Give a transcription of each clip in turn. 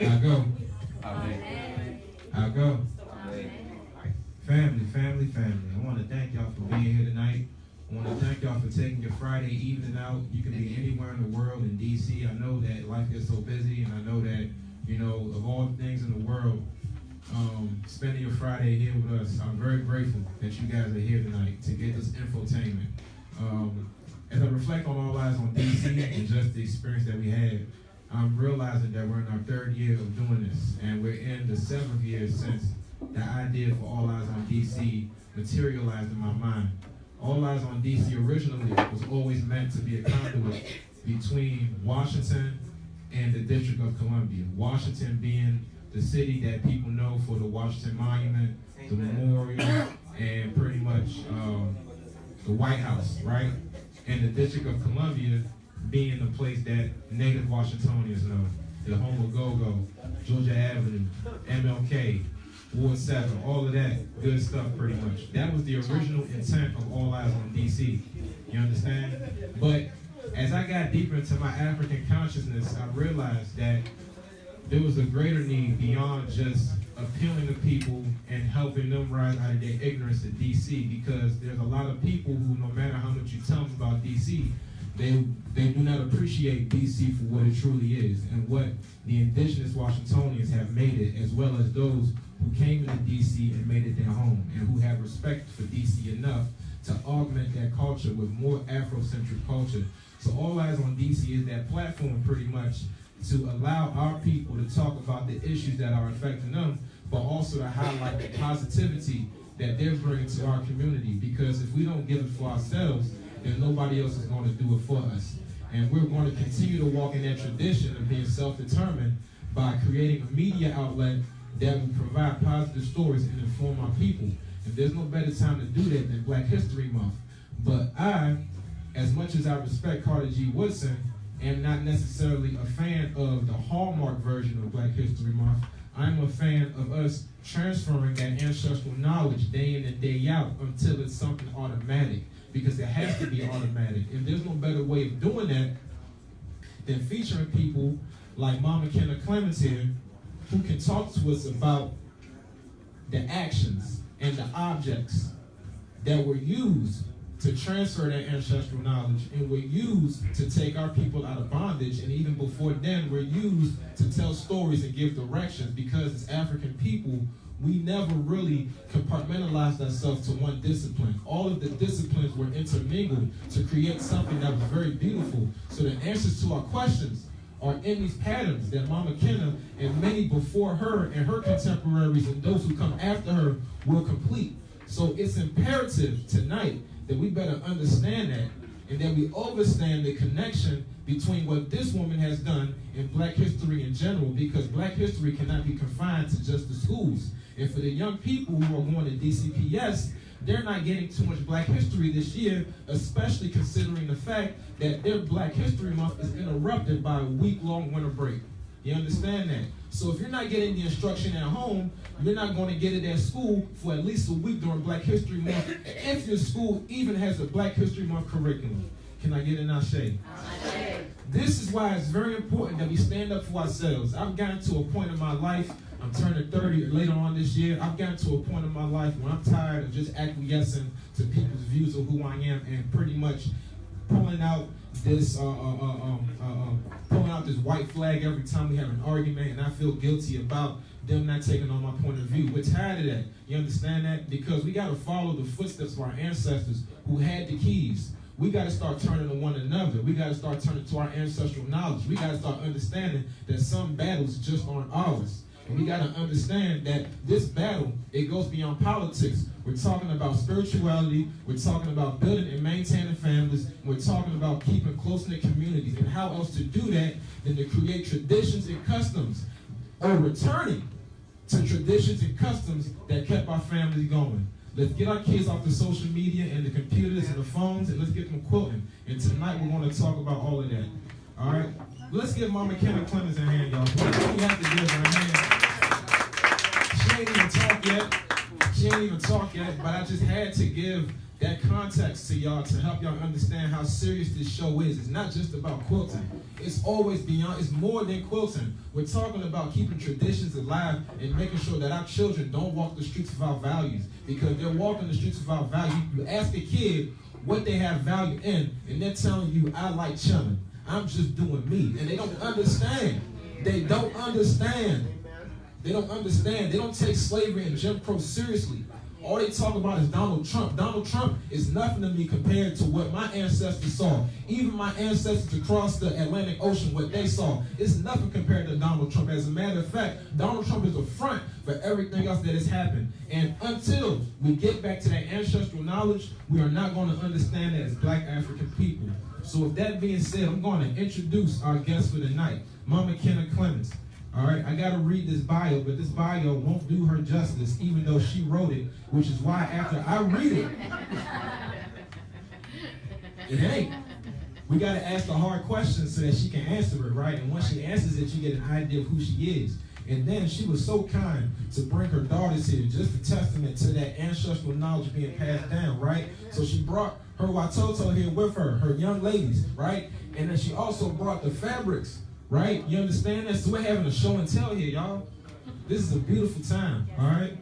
I go. Amen. I go. Amen. Family. I want to thank y'all for being here tonight. I want to thank y'all for taking your Friday evening out. You can be anywhere in the world in D.C. I know that life gets so busy, and I know that, you know, of all the things in the world, spending your Friday here with us, I'm very grateful that you guys are here tonight to get this infotainment. As I reflect on All Eyes on DC and just the experience that we had, I'm realizing that we're in our 3rd year of doing this, and we're in the 7th year since the idea for All Eyes on DC materialized in my mind. All Eyes on DC originally was always meant to be a conduit between Washington and the District of Columbia. Washington being the city that people know for the Washington Monument, the memorial, and pretty much the White House, right? And the District of Columbia being the place that native Washingtonians know, the home of Go-Go, Georgia Avenue, MLK, Ward 7, all of that good stuff pretty much. That was the original intent of All Eyes on DC, you understand? But as I got deeper into my African consciousness, I realized that there was a greater need beyond just appealing to people and helping them rise out of their ignorance at DC, because there's a lot of people who, no matter how much you tell them about DC, they do not appreciate DC for what it truly is and what the indigenous Washingtonians have made it, as well as those who came into DC and made it their home, and who have respect for DC enough to augment that culture with more Afrocentric culture. So All Eyes on DC is that platform pretty much to allow our people to talk about the issues that are affecting them, but also to highlight the positivity that they're bringing to our community. Because if we don't give it for ourselves, then nobody else is going to do it for us. And we're going to continue to walk in that tradition of being self-determined by creating a media outlet that will provide positive stories and inform our people. And there's no better time to do that than Black History Month. But I, as much as I respect Carter G. Woodson, am not necessarily a fan of the Hallmark version of Black History Month. I'm a fan of us transferring that ancestral knowledge day in and day out until it's something automatic, because it has to be automatic. And there's no better way of doing that than featuring people like Mama Kyna Clemons here, who can talk to us about the actions and the objects that were used to transfer that ancestral knowledge and were used to take our people out of bondage. And even before then, were used to tell stories and give directions, because as African people, we never really compartmentalized ourselves to one discipline. All of the disciplines were intermingled to create something that was very beautiful. So the answers to our questions are in these patterns that Mama Kyna and many before her and her contemporaries and those who come after her will complete. So it's imperative tonight that we better understand that, and that we understand the connection between what this woman has done and Black history in general, because Black history cannot be confined to just the schools. And for the young people who are going to DCPS, they're not getting too much Black history this year, especially considering the fact that their Black History Month is interrupted by a week-long winter break. You understand that? So if you're not getting the instruction at home, you're not going to get it at school for at least a week during Black History Month, if your school even has a Black History Month curriculum. Can I get an ashe? This is why it's very important that we stand up for ourselves. I've gotten to a point in my life, I'm turning 30 later on this year, I've gotten to a point in my life when I'm tired of just acquiescing to people's views of who I am and pretty much pulling out this white flag every time we have an argument, and I feel guilty about them not taking on my point of view. We're tired of that. You understand that? Because we got to follow the footsteps of our ancestors who had the keys. We got to start turning to one another. We got to start turning to our ancestral knowledge. We got to start understanding that some battles just aren't ours. And we got to understand that this battle, it goes beyond politics. We're talking about spirituality. We're talking about building and maintaining families. We're talking about keeping close-knit communities. And how else to do that than to create traditions and customs, or returning to traditions and customs that kept our families going. Let's get our kids off the social media and the computers and the phones, and let's get them quilting. And tonight we're going to talk about all of that. All right? Let's give Mama Kyna Clemons a hand, y'all. What do we have to give her a hand? She ain't even talk yet, but I just had to give that context to y'all to help y'all understand how serious this show is. It's not just about quilting. It's always beyond, it's more than quilting. We're talking about keeping traditions alive and making sure that our children don't walk the streets without values, because they're walking the streets without value. You ask a kid what they have value in, and they're telling you, I like chilling. I'm just doing me. And they don't understand. They don't understand. They don't understand. They don't take slavery and Jim Crow seriously. All they talk about is Donald Trump. Donald Trump is nothing to me compared to what my ancestors saw. Even my ancestors across the Atlantic Ocean, what they saw, it's nothing compared to Donald Trump. As a matter of fact, Donald Trump is a front for everything else that has happened. And until we get back to that ancestral knowledge, we are not going to understand that as Black African people. So with that being said, I'm going to introduce our guest for the night, Mama Kyna Clemons. All right, I got to read this bio, but this bio won't do her justice, even though she wrote it, which is why after I read it, it ain't. We got to ask the hard questions so that she can answer it, right? And once she answers it, you get an idea of who she is. And then she was so kind to bring her daughters here, just a testament to that ancestral knowledge being passed down, right? So she brought her Watoto here with her, her young ladies, right? And then she also brought the fabrics, right? You understand that? So we're having a show and tell here, y'all. This is a beautiful time, all right?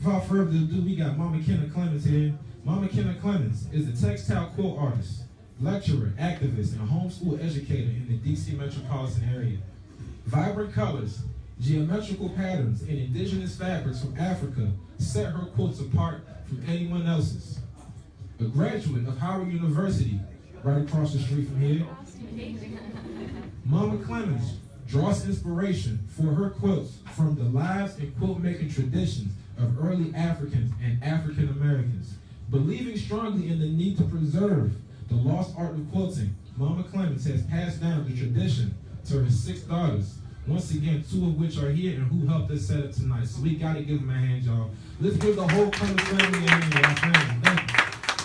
Without further ado, we got Mama Kyna Clemons here. Mama Kyna Clemons is a textile quilt artist, lecturer, activist, and a homeschool educator in the D.C. metropolitan area. Vibrant colors, geometrical patterns, and indigenous fabrics from Africa set her quilts apart from anyone else's. A graduate of Howard University, right across the street from here, Mama Clemons draws inspiration for her quilts from the lives and quilt-making traditions of early Africans and African Americans. Believing strongly in the need to preserve the lost art of quilting, Mama Clemons has passed down the tradition to her 6 daughters, once again, 2 of which are here and who helped us set up tonight. So we got to give them a hand, y'all. Let's give the whole Clemons family a hand, y'all. Thank you.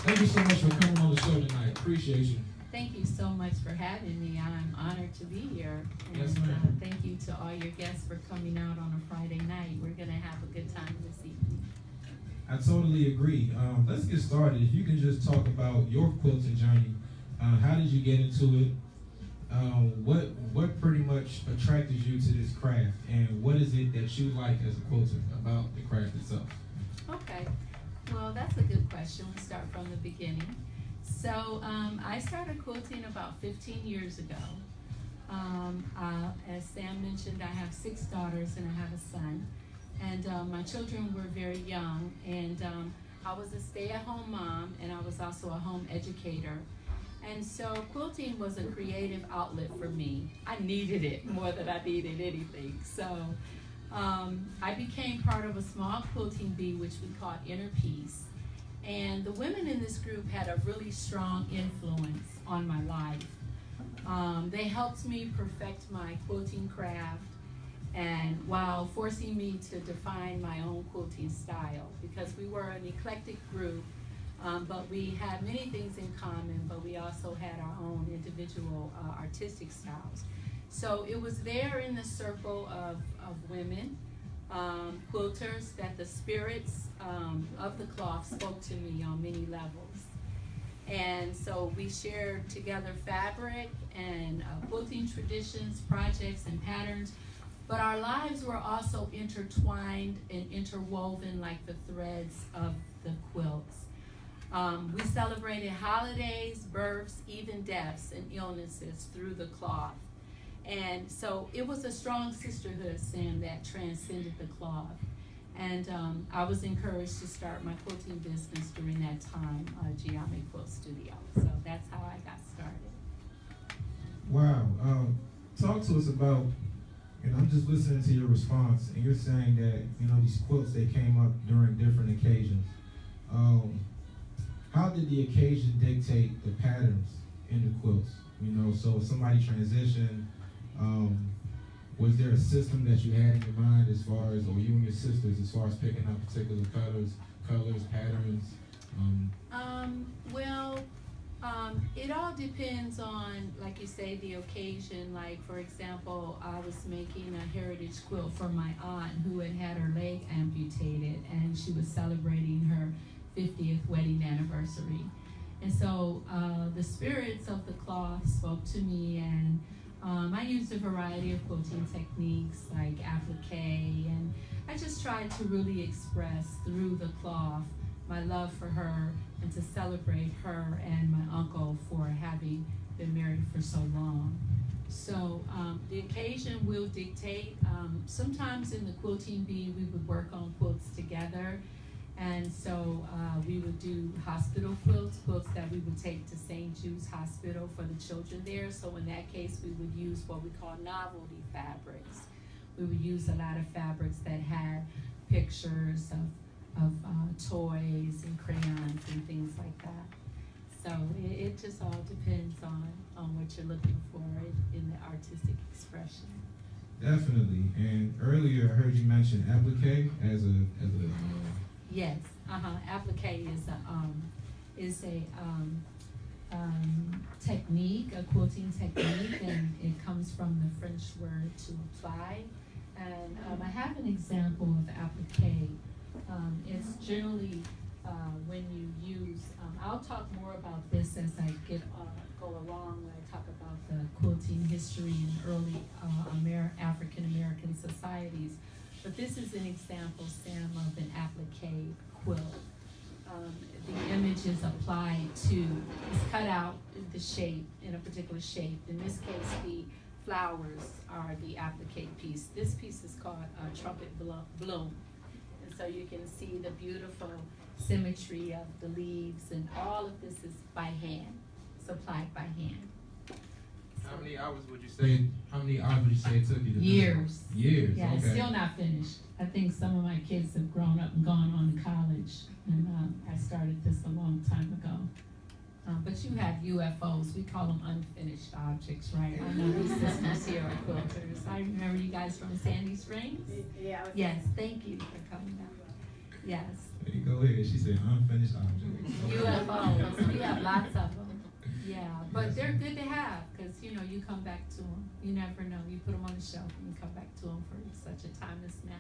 Thank you so much for coming on the show tonight. Appreciate you. Thank you so much for having me. I'm honored to be here. And Yes, ma'am. thank you to all your guests for coming out on a Friday night. We're going to have a good time this evening. I totally agree. Let's get started. If you can just talk about your quilting journey. How did you get into it? What pretty much attracted you to this craft? And what is it that you like as a quilter about the craft itself? Okay. Well, that's a good question. We'll start from the beginning. So I started quilting about 15 years ago. As Sam mentioned, I have 6 daughters and I have a son. And my children were very young. And I was a stay-at-home mom, and I was also a home educator. And so quilting was a creative outlet for me. I needed it more than I needed anything. So I became part of a small quilting bee, which we called Inner Peace. And the women in this group had a really strong influence on my life. They helped me perfect my quilting craft, and while forcing me to define my own quilting style, because we were an eclectic group, but we had many things in common, but we also had our own individual artistic styles. So it was there in the circle of women, quilters, that the spirits of the cloth spoke to me on many levels. And so we shared together fabric and quilting traditions, projects, and patterns, but our lives were also intertwined and interwoven like the threads of the quilts. We celebrated holidays, births, even deaths and illnesses through the cloth. And so it was a strong sisterhood, Sam, that transcended the cloth. And I was encouraged to start my quilting business during that time, Giame Quilt Studio. So that's how I got started. Wow. Talk to us about, and I'm just listening to your response, and you're saying that, these quilts, they came up during different occasions. How did the occasion dictate the patterns in the quilts? So if somebody transitioned, was there a system that you had in your mind as far as, or you and your sisters, as far as picking up particular colors, patterns? It all depends on, like you say, the occasion. Like, for example, I was making a heritage quilt for my aunt who had had her leg amputated, and she was celebrating her 50th wedding anniversary. And so the spirits of the cloth spoke to me, and I used a variety of quilting techniques like applique, and I just tried to really express through the cloth my love for her and to celebrate her and my uncle for having been married for so long. So the occasion will dictate. Sometimes in the quilting bee, we would work on quilts together. And so we would do hospital quilts that we would take to St. Jude's Hospital for the children there. So in that case, we would use what we call novelty fabrics. We would use a lot of fabrics that had pictures of toys and crayons and things like that. So it just all depends on what you're looking for in the artistic expression. Definitely. And earlier I heard you mention applique as a Yes, applique is a technique, a quilting technique, and it comes from the French word to apply. And I have an example of applique. It's generally when you use, I'll talk more about this as I go along when I talk about the quilting history in early African American societies. But this is an example, Sam, of an applique quilt. The image is applied to, it's cut out the shape, in a particular shape. In this case, the flowers are the applique piece. This piece is called trumpet bloom. And so you can see the beautiful symmetry of the leaves, and all of this is by hand. It's applied by hand. How many hours would you say it took you to do Years. that? Years. Yeah, okay. it's still not finished. I think some of my kids have grown up and gone on to college, and I started this a long time ago. But you have UFOs. We call them unfinished objects, right? I know these sisters here are quilters. I remember you guys from Sandy Springs. Yeah. Yes, thank you for coming out. Yes. There you go ahead. She said unfinished objects. UFOs. We have lots of them. Yeah, but they're good to have because, you know, you come back to them. You never know. You put them on the shelf and you come back to them for such a time as now.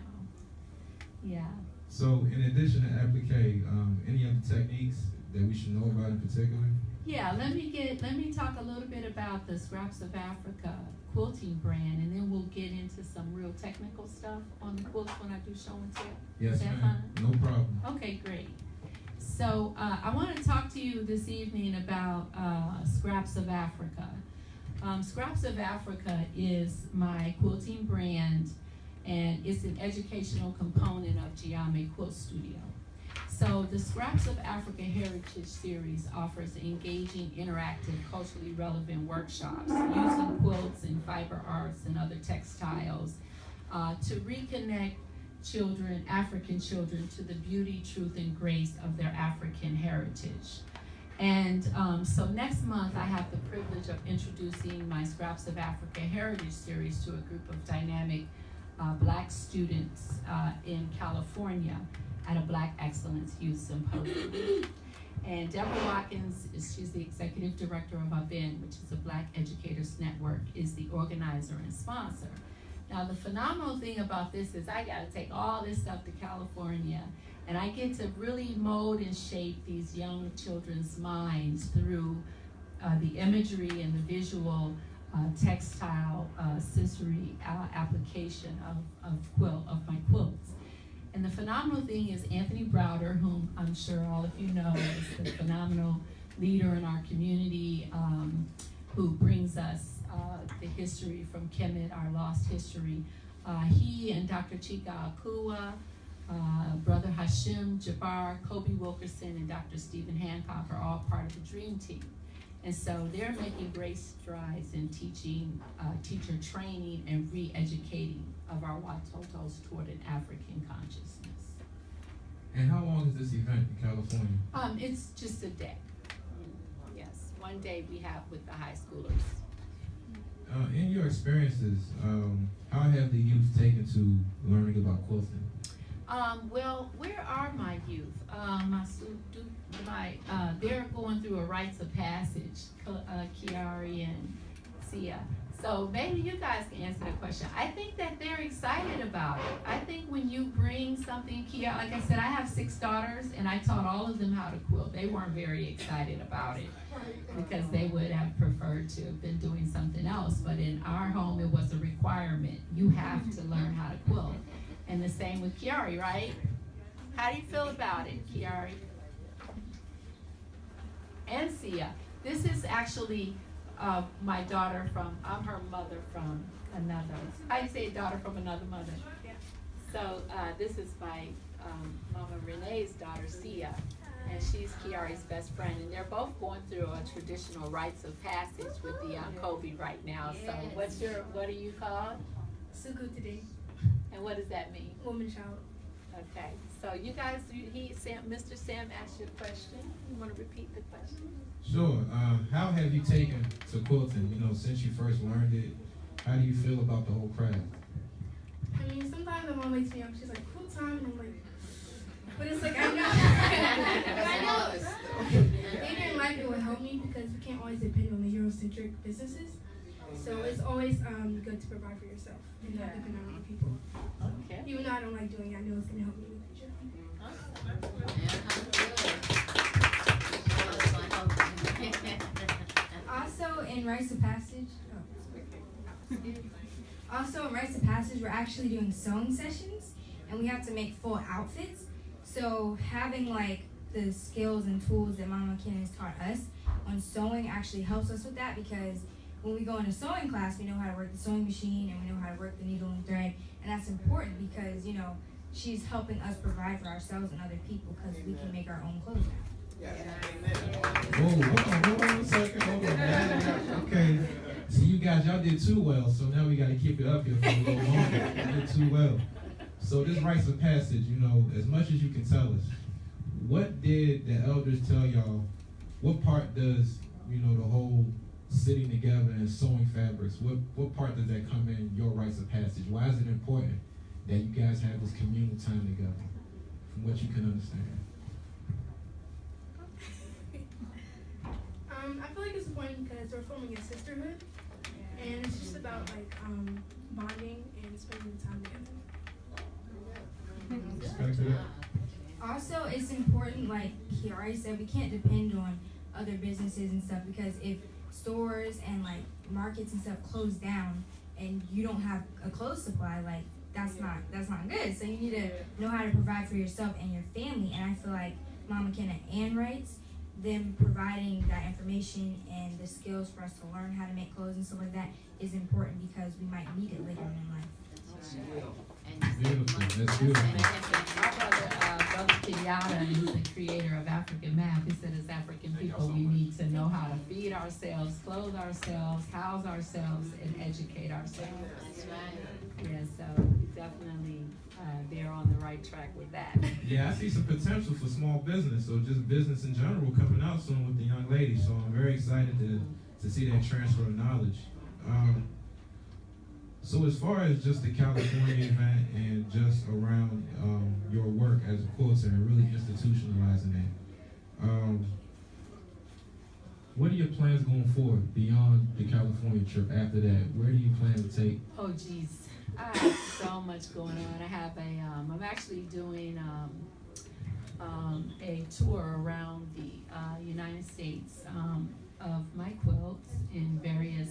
Yeah. So in addition to applique, any other techniques that we should know about in particular? Yeah, let me talk a little bit about the Scraps of Africa quilting brand, and then we'll get into some real technical stuff on the quilts when I do show and tell. Yes, Is that ma'am. fine? No problem. Okay, great. So I want to talk to you this evening about Scraps of Africa. Scraps of Africa is my quilting brand, and it's an educational component of Giame Quilt Studio. So the Scraps of Africa Heritage Series offers engaging, interactive, culturally relevant workshops using quilts and fiber arts and other textiles to reconnect children, African children, to the beauty, truth, and grace of their African heritage. And so next month, I have the privilege of introducing my Scraps of Africa Heritage Series to a group of dynamic Black students in California at a Black Excellence Youth Symposium. And Deborah Watkins, she's the executive director of ABEN, which is a Black Educators Network, is the organizer and sponsor. Now, the phenomenal thing about this is I got to take all this stuff to California, and I get to really mold and shape these young children's minds through the imagery and the visual textile sensory application of my quilts. And the phenomenal thing is Anthony Browder, whom I'm sure all of you know is the phenomenal leader in our community who brings us the history from Kemet, our lost history. He and Dr. Chika Akua, Brother Hashim Jabbar, Kobe Wilkerson, and Dr. Stephen Hancock are all part of the Dream Team. And so they're making great strides in teaching, teacher training, and re-educating of our Watotos toward an African consciousness. And how long is this event in California? It's just a day. Yes, one day we have with the high schoolers. In your experiences, how have the youth taken to learning about quilting? Well, where are my youth? They're going through a rites of passage, Kiari and Sia. So maybe you guys can answer that question. I think that they're excited about it. I think when you bring something, Kia, like I said, I have 6 daughters and I taught all of them how to quilt. They weren't very excited about it because they would have preferred to have been doing something else. But in our home, it was a requirement. You have to learn how to quilt. And the same with Kiari, right? How do you feel about it, Kiari? And Sia. This is actually my daughter from, I'm her mother from another, I say daughter from another mother. So this is my Mama Renee's daughter, Sia, and she's Kiari's best friend, and they're both going through a traditional rites of passage with the COVID right now. So what are you called? Suku today, And what does that mean? woman child. Okay, so you guys, Mr. Sam asked you a question. You want to repeat the question? Sure. How have you taken to quilting? You know, since you first learned it, how do you feel about the whole craft? I mean, sometimes my mom wakes me up, she's like, quilt time, and I'm like, but it's like, I know. I know. Later in life, it will help me because we can't always depend on the Eurocentric businesses. So it's always good to provide for yourself and not depend on other people. Okay. Even though I don't like doing it, I know it's going to help me in the future. Also in Rites of Passage, we're actually doing sewing sessions, and we have to make full outfits. So having like the skills and tools that Mama Kyna has taught us on sewing actually helps us with that, because when we go into sewing class, we know how to work the sewing machine and we know how to work the needle and thread, and that's important because, you know, she's helping us provide for ourselves and other people because we can make our own clothes now. Whoa, hold on a second, hold on. Okay, so you guys, y'all did too well, so now we gotta keep it up here for a little longer. You did too well. So this rites of passage, you know, as much as you can tell us, what did the elders tell y'all? What part does, you know, the whole sitting together and sewing fabrics, what part does that come in your rites of passage? Why is it important that you guys have this communal time together, from what you can understand? I feel like it's important because we're forming a sisterhood, and it's just about like bonding and spending time together. Respect to that. Also, it's important, like Kiara said, we can't depend on other businesses and stuff, because if stores and like markets and stuff close down and you don't have a clothes supply, like that's not good. So you need to know how to provide for yourself and your family. And I feel like Mama Kyna and Rights, them providing that information and the skills for us to learn how to make clothes and stuff like that is important, because we might need it later on in life. Beautiful, that's beautiful. My brother Kenyatta, he's the creator of African Math. He said, as African people, we need to know how to feed ourselves, clothe ourselves, house ourselves, and educate ourselves. That's right. Yeah, so definitely they're on the right track with that. Yeah, I see some potential for small business, or just business in general, coming out soon with the young lady. So I'm very excited to see that transfer of knowledge. So as far as just the California event and just around your work as a quilter and really institutionalizing that, what are your plans going forward beyond the California trip after that? Where do you plan to take? Oh geez, I have so much going on. I have I'm actually doing a tour around the United States of my quilts in various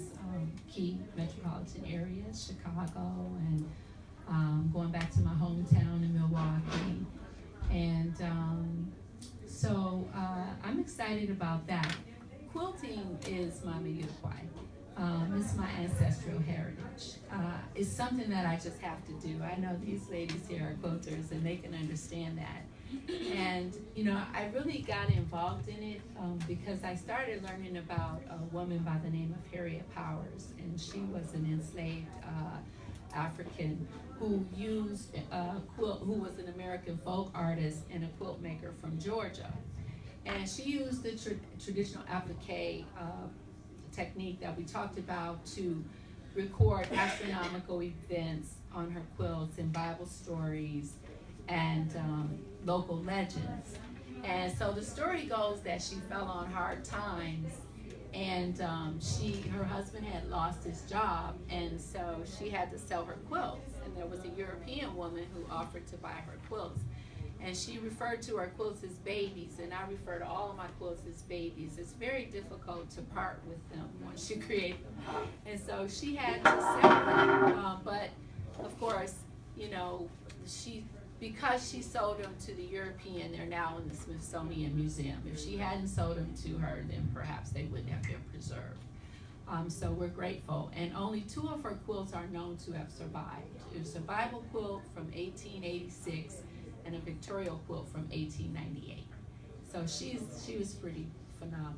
key metropolitan areas, Chicago, and going back to my hometown in Milwaukee. And so I'm excited about that. Quilting is my Miyukwai. It's my ancestral heritage. It's something that I just have to do. I know these ladies here are quilters and they can understand that. And, you know, I really got involved in it because I started learning about a woman by the name of Harriet Powers. And she was an enslaved African who used who was an American folk artist and a quilt maker from Georgia. And she used the traditional applique technique that we talked about to record astronomical events on her quilts and Bible stories and local legends. And so the story goes that she fell on hard times And her husband had lost his job, and so she had to sell her quilts. And there was a European woman who offered to buy her quilts. And she referred to her quilts as babies, and I refer to all of my quilts as babies. It's very difficult to part with them once you create them. And so she had to sell them, but of course, you know, because she sold them to the European, they're now in the Smithsonian Museum. If she hadn't sold them to her, then perhaps they wouldn't have been preserved. So we're grateful. And only 2 of her quilts are known to have survived. There's a Bible quilt from 1886 and a Victorial quilt from 1898. So she was pretty phenomenal.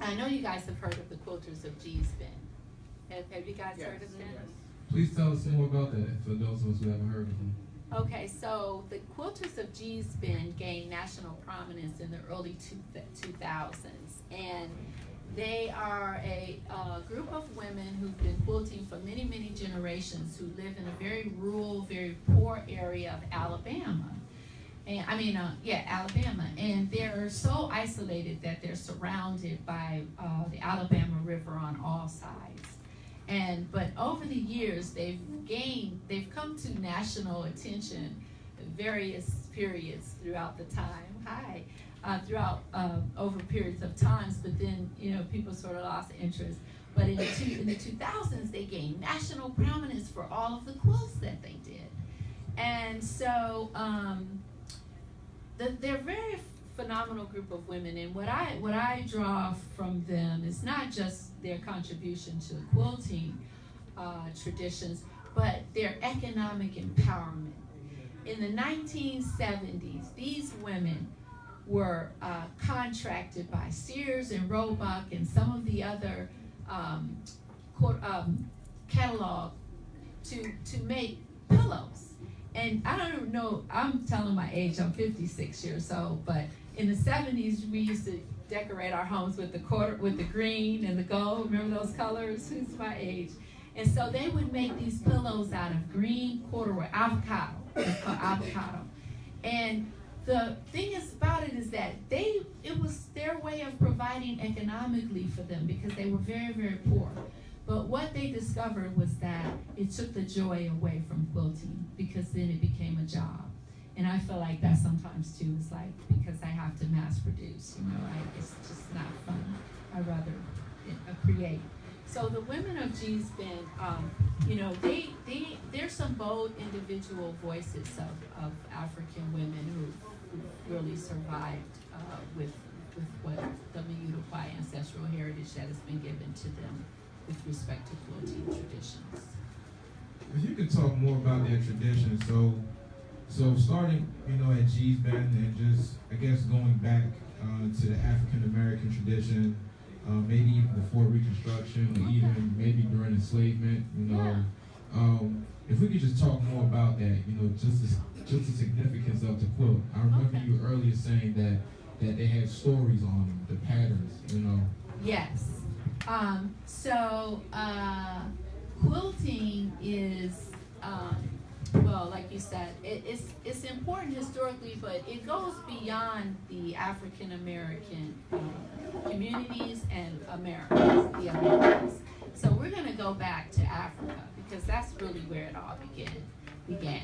I know you guys have heard of the Quilters of G's Bend. Have you guys heard of them? Please tell us more about that for those of us who haven't heard of them. Okay, so the Quilters of G's Bend gained national prominence in the early 2000s, and they are a group of women who've been quilting for many, many generations, who live in a very rural, very poor area of Alabama. And Alabama, and they're so isolated that they're surrounded by the Alabama River on all sides. But over the years, they've come to national attention at various periods throughout the time. Over periods of times, but then, you know, people sort of lost interest. But in the 2000s, they gained national prominence for all of the quilts that they did. And so they're a very phenomenal group of women. And what I draw from them is not just their contribution to quilting traditions, but their economic empowerment. In the 1970s, these women were contracted by Sears and Roebuck and some of the other catalog to make pillows. And I don't know, I'm telling my age, I'm 56 years old, but in the 70s we used to decorate our homes with the green and the gold. Remember those colors? Who's my age? And so they would make these pillows out of green corduroy, avocado. It's called avocado. And the thing about it is that it was their way of providing economically for them, because they were very, very poor. But what they discovered was that it took the joy away from quilting, because then it became a job. And I feel like that sometimes too is like, because I have to mass produce, you know, it's just not fun. I'd rather create. So the women of G's Bend, you know, there's some bold individual voices of African women who really survived with what the Mayudapai ancestral heritage that has been given to them with respect to quilting traditions. If you could talk more about that tradition, so starting, you know, at G's Bend and just, I guess, going back to the African American tradition, maybe even before Reconstruction, or even maybe during enslavement, you know. Yeah. If we could just talk more about that, you know, just the significance of the quilt. I remember you earlier saying that they had stories on them, the patterns, you know. Yes. Quilting is, well, like you said, it's important historically, but it goes beyond the African American communities and the Americans. So we're going to go back to Africa, because that's really where it all began.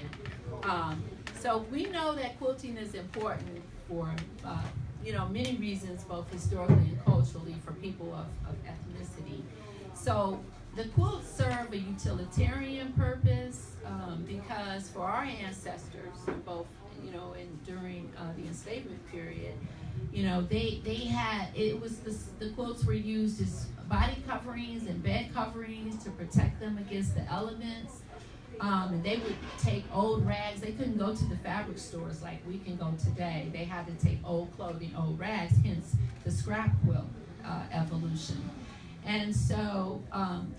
So we know that quilting is important for you know, many reasons, both historically and culturally, for people of ethnicity. So the quilts serve a utilitarian purpose, because for our ancestors, both, you know, during the enslavement period, you know, the quilts were used as body coverings and bed coverings to protect them against the elements. And they would take old rags. They couldn't go to the fabric stores like we can go today. They had to take old clothing, old rags, hence the scrap quilt evolution. And so,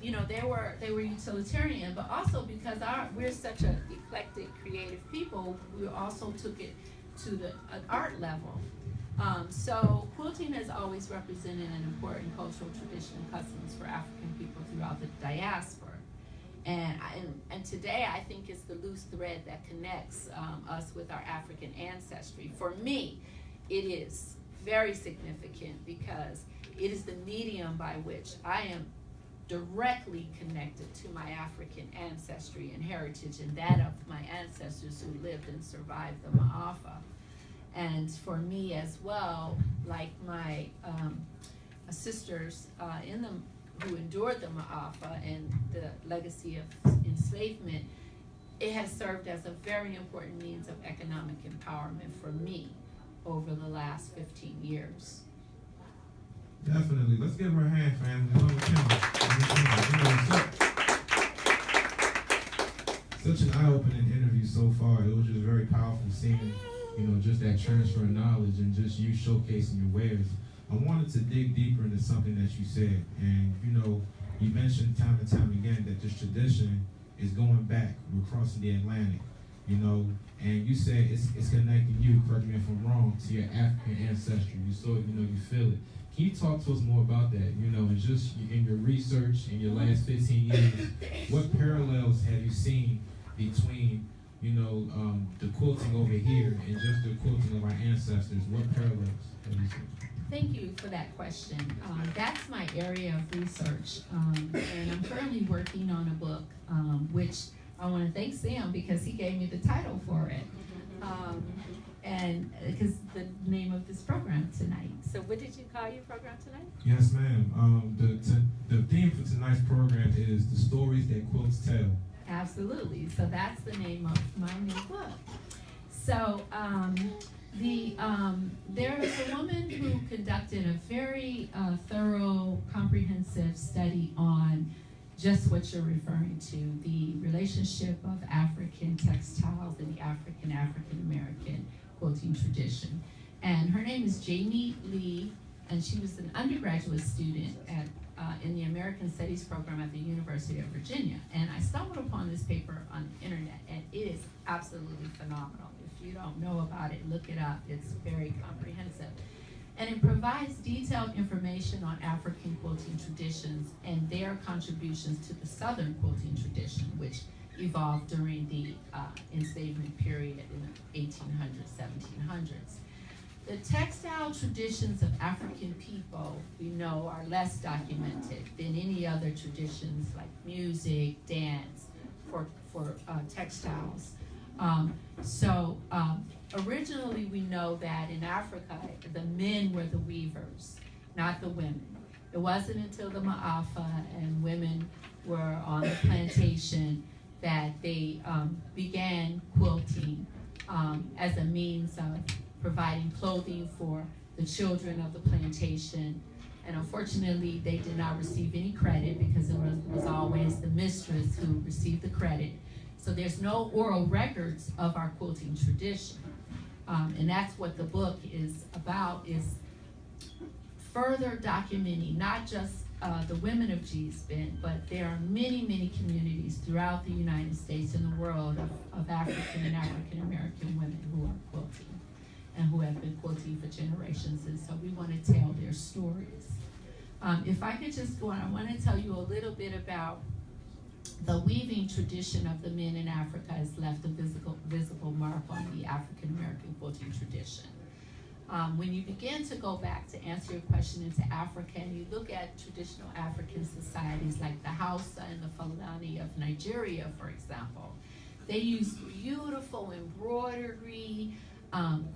you know, they were utilitarian, but also because we're such an eclectic, creative people, we also took it to the art level. So quilting has always represented an important cultural tradition and customs for African people throughout the diaspora. And today, I think it's the loose thread that connects us with our African ancestry. For me, it is very significant because it is the medium by which I am directly connected to my African ancestry and heritage and that of my ancestors who lived and survived the Ma'afa. And for me as well, like my sisters who endured the Ma'afa and the legacy of enslavement, it has served as a very important means of economic empowerment for me over the last 15 years. Definitely. Let's give her a hand, family. Mama Kim. Such an eye-opening interview so far. It was just very powerful seeing, just that transfer of knowledge and just you showcasing your wares. I wanted to dig deeper into something that you said. And, you mentioned time and time again that this tradition is going back. We're crossing the Atlantic, and you said it's connecting you, correct me if I'm wrong, to your African ancestry. You saw it, you feel it. Can you talk to us more about that? And just in your research in your last 15 years, what parallels have you seen between, the quilting over here and just the quilting of our ancestors? What parallels have you seen? Thank you for that question. That's my area of research, and I'm currently working on a book, which I want to thank Sam because he gave me the title for it, and because the name of this program tonight. So what did you call your program tonight? Yes, ma'am. The theme for tonight's program is the stories that quilts tell. Absolutely. So that's the name of my new book. So there is a woman who conducted a very thorough, comprehensive study on just what you're referring to, the relationship of African textiles and the African-American quilting tradition. And her name is Jamie Lee, and she was an undergraduate student in the American Studies program at the University of Virginia. And I stumbled upon this paper on the internet, and it is absolutely phenomenal. If you don't know about it, look it up. It's very comprehensive. And it provides detailed information on African quilting traditions and their contributions to the Southern quilting tradition, which evolved during the enslavement period in the 1800s, 1700s. The textile traditions of African people, we know, are less documented than any other traditions like music, dance, for textiles. Originally we know that in Africa, the men were the weavers, not the women. It wasn't until the Ma'afa and women were on the plantation that they began quilting as a means of providing clothing for the children of the plantation. And unfortunately, they did not receive any credit because it was always the mistress who received the credit. So there's no oral records of our quilting tradition. And that's what the book is about, is further documenting not just the women of G-Spin, but there are many, many communities throughout the United States and the world of African and African American women who are quilting and who have been quilting for generations. And so we want to tell their stories. If I could just go on, I want to tell you a little bit about the weaving tradition of the men in Africa has left a visible mark on the African American quilting tradition. When you begin to go back to answer your question into Africa and you look at traditional African societies like the Hausa and the Fulani of Nigeria, for example, they use beautiful embroidery,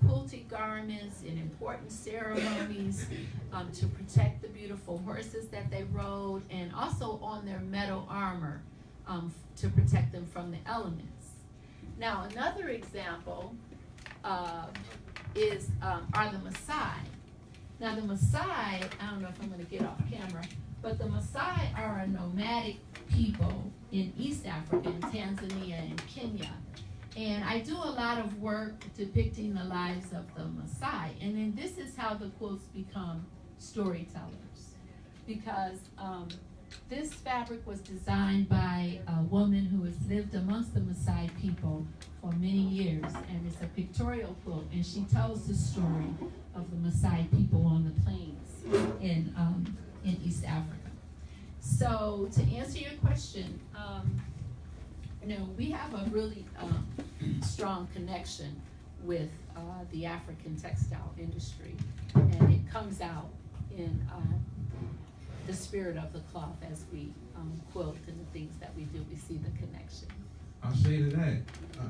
quilted garments in important ceremonies to protect the beautiful horses that they rode, and also on their metal armor to protect them from the elements. Now, another example are the Maasai. Now, the Maasai, I don't know if I'm going to get off camera, but the Maasai are a nomadic people in East Africa, in Tanzania and Kenya. And I do a lot of work depicting the lives of the Maasai. And then this is how the quilts become storytellers. Because this fabric was designed by a woman who has lived amongst the Maasai people for many years. And it's a pictorial quilt. And she tells the story of the Maasai people on the plains in East Africa. So to answer your question, we have a really strong connection with the African textile industry, and it comes out in the spirit of the cloth as we quilt and the things that we do. We see the connection. I'll say to that.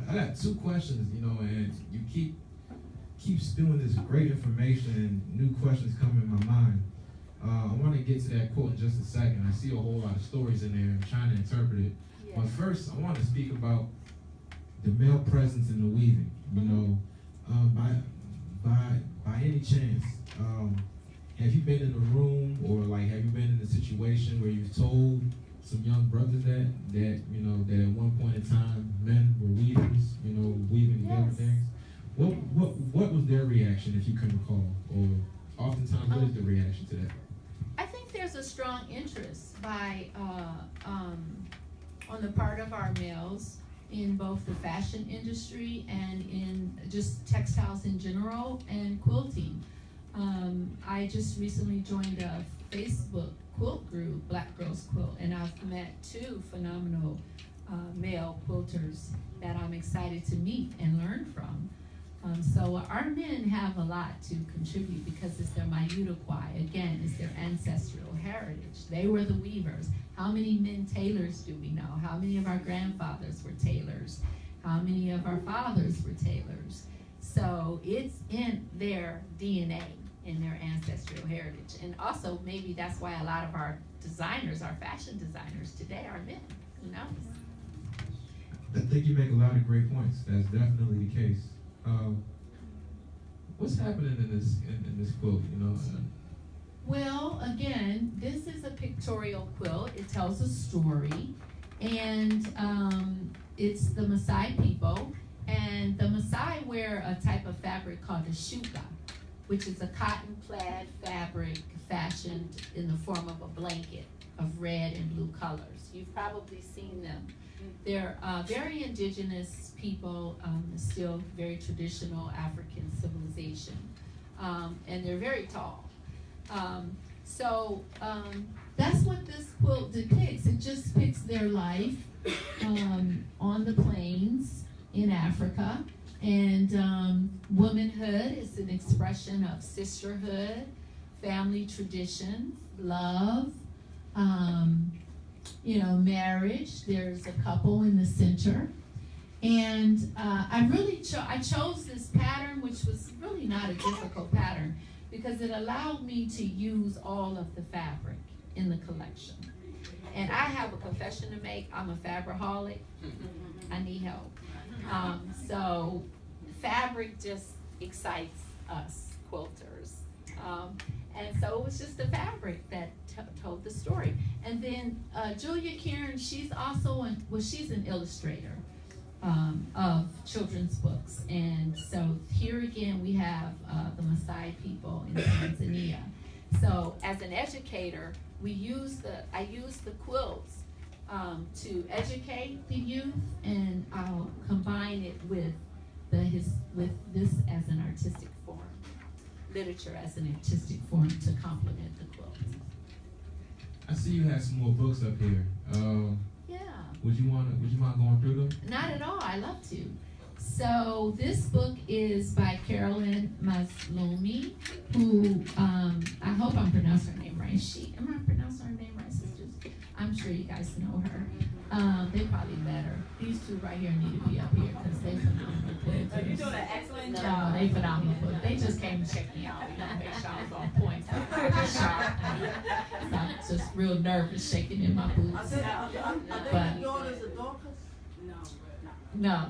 I got two questions, and you keep spewing this great information and new questions come in my mind. I want to get to that quote in just a second. I see a whole lot of stories in there. I'm trying to interpret it. Yeah. But first, I want to speak about the male presence in the weaving. By any chance, have you been in a room or have you been in a situation where you've told some young brothers that at one point in time men were weavers, weaving together Yes. things? What was their reaction, if you can recall, or oftentimes what is the reaction to that? I think there's a strong interest by on the part of our males in both the fashion industry and in just textiles in general and quilting. I just recently joined a Facebook quilt group, Black Girls Quilt, and I've met two phenomenal male quilters that I'm excited to meet and learn from. So our men have a lot to contribute because it's their mayutaquai. Again, it's their ancestral heritage. They were the weavers. How many men tailors do we know? How many of our grandfathers were tailors? How many of our fathers were tailors? So it's in their DNA, in their ancestral heritage. And also maybe that's why a lot of our designers, our fashion designers today are men. Who knows? I think you make a lot of great points. That's definitely the case. What's happening in this quilt? Well, again, this is a pictorial quilt. It tells a story, and it's the Maasai people. And the Maasai wear a type of fabric called a shuka, which is a cotton plaid fabric fashioned in the form of a blanket of red and blue colors. You've probably seen them. They're very indigenous people, still very traditional African civilization, and they're very tall. So that's what this quilt depicts. It just depicts their life on the plains in Africa. And womanhood is an expression of sisterhood, family traditions, love, marriage. There's a couple in the center. And I chose this pattern, which was really not a difficult pattern, because it allowed me to use all of the fabric in the collection. And I have a confession to make. I'm a fabricaholic. I need help. So fabric just excites us quilters. And so it was just the fabric that told the story. And then Julia Karen, she's also she's an illustrator of children's books. And so here again we have the Maasai people in Tanzania. So as an educator, I use the quilts to educate the youth, and I'll combine it with this as an artistic form, literature as an artistic form to complement the quilt. I see you have some more books up here. Yeah. Would you mind going through them? Not at all. I love to. So this book is by Carolyn Maslumi, who I hope I'm pronouncing her name right. Am I pronouncing her name right, sisters? I'm sure you guys know her. They probably better. These two right here need to be up here because they phenomenal quilters. You're doing an excellent No, job. they phenomenal quilters. They just came to check me out. Make sure I was on point. I was sharp. So I'm just real nervous, shaking in my boots. But no.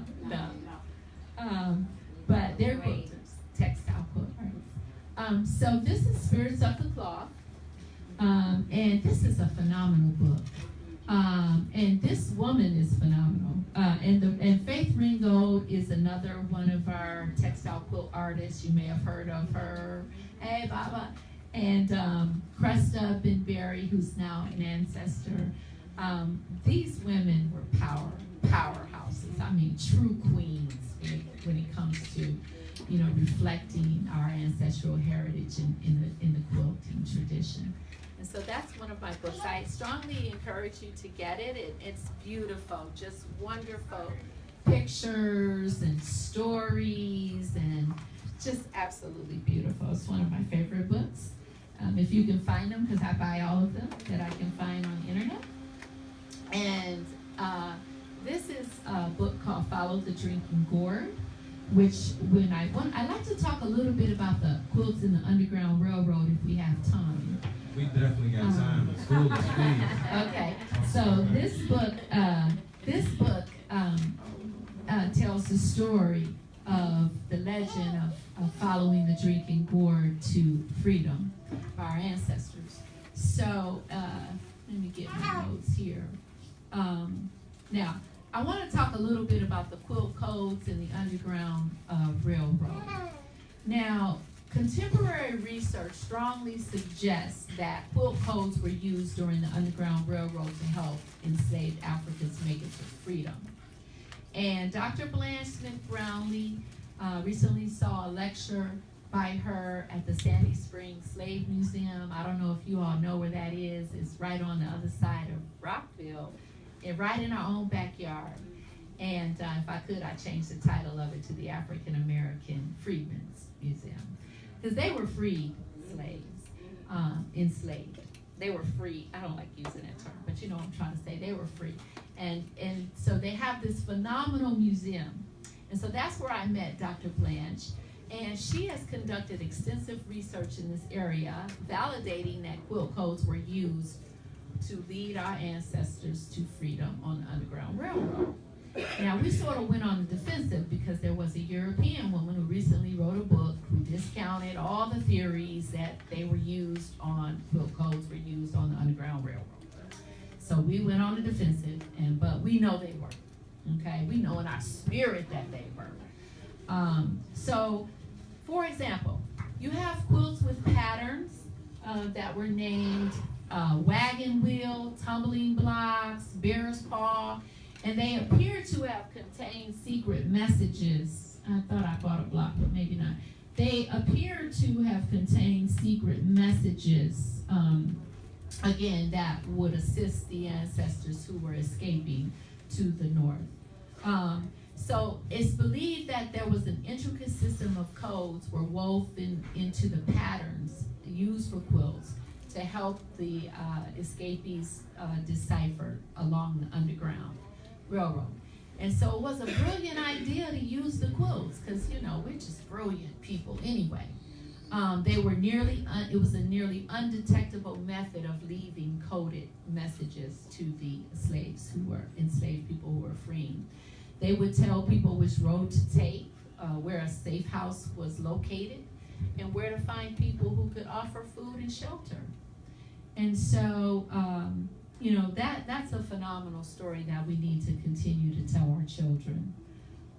But they're quilters, textile quilters. So this is Spirits of the Cloth. And this is a phenomenal book. And this woman is phenomenal. And Faith Ringgold is another one of our textile quilt artists. You may have heard of her. Hey, Baba. And Cresta Benberry, who's now an ancestor. These women were powerhouses. I mean, true queens when it comes to, reflecting our ancestral heritage in the quilting tradition. And so that's one of my books. I strongly encourage you to get it. It's beautiful, just wonderful pictures and stories and just absolutely beautiful. It's one of my favorite books. If you can find them, because I buy all of them that I can find on the internet. And this is a book called Follow the Drinking Gourd, which I like to talk a little bit about the quilts in the Underground Railroad if we have time. We definitely got time. School is free. Okay, so this book tells the story of the legend of following the drinking gourd to freedom by our ancestors. So let me get my notes here. Now, I want to talk a little bit about the quilt codes in the Underground Railroad. Now, contemporary research strongly suggests that quilt codes were used during the Underground Railroad to help enslaved Africans make it to freedom. And Dr. Blanche Smith Brownlee recently saw a lecture by her at the Sandy Springs Slave Museum. I don't know if you all know where that is. It's right on the other side of Rockville, and right in our own backyard. And if I could, I'd change the title of it to the African American Freedmen's Museum. Because they were freed slaves, enslaved. They were free. I don't like using that term, but you know what I'm trying to say. They were free. And so they have this phenomenal museum. And so that's where I met Dr. Blanche. And she has conducted extensive research in this area, validating that quilt codes were used to lead our ancestors to freedom on the Underground Railroad. Now, we sort of went on the defensive because there was a European woman who recently wrote a book who discounted all the theories that they were used on, quilt codes were used on the Underground Railroad. So we went on the defensive, but we know they were, okay? We know in our spirit that they were. So, for example, you have quilts with patterns that were named wagon wheel, tumbling blocks, bear's paw, and they appear to have contained secret messages. I thought I bought a block, but maybe not. They appear to have contained secret messages, again, that would assist the ancestors who were escaping to the north. So it's believed that there was an intricate system of codes were woven into the patterns used for quilts to help the escapees decipher along the Underground Railroad. And so it was a brilliant idea to use the quilts because, you know, we're just brilliant people anyway. It was a nearly undetectable method of leaving coded messages to the slaves who were enslaved people who were freeing. They would tell people which road to take, where a safe house was located, and where to find people who could offer food and shelter. And so, you know, that's a phenomenal story that we need to continue to tell our children.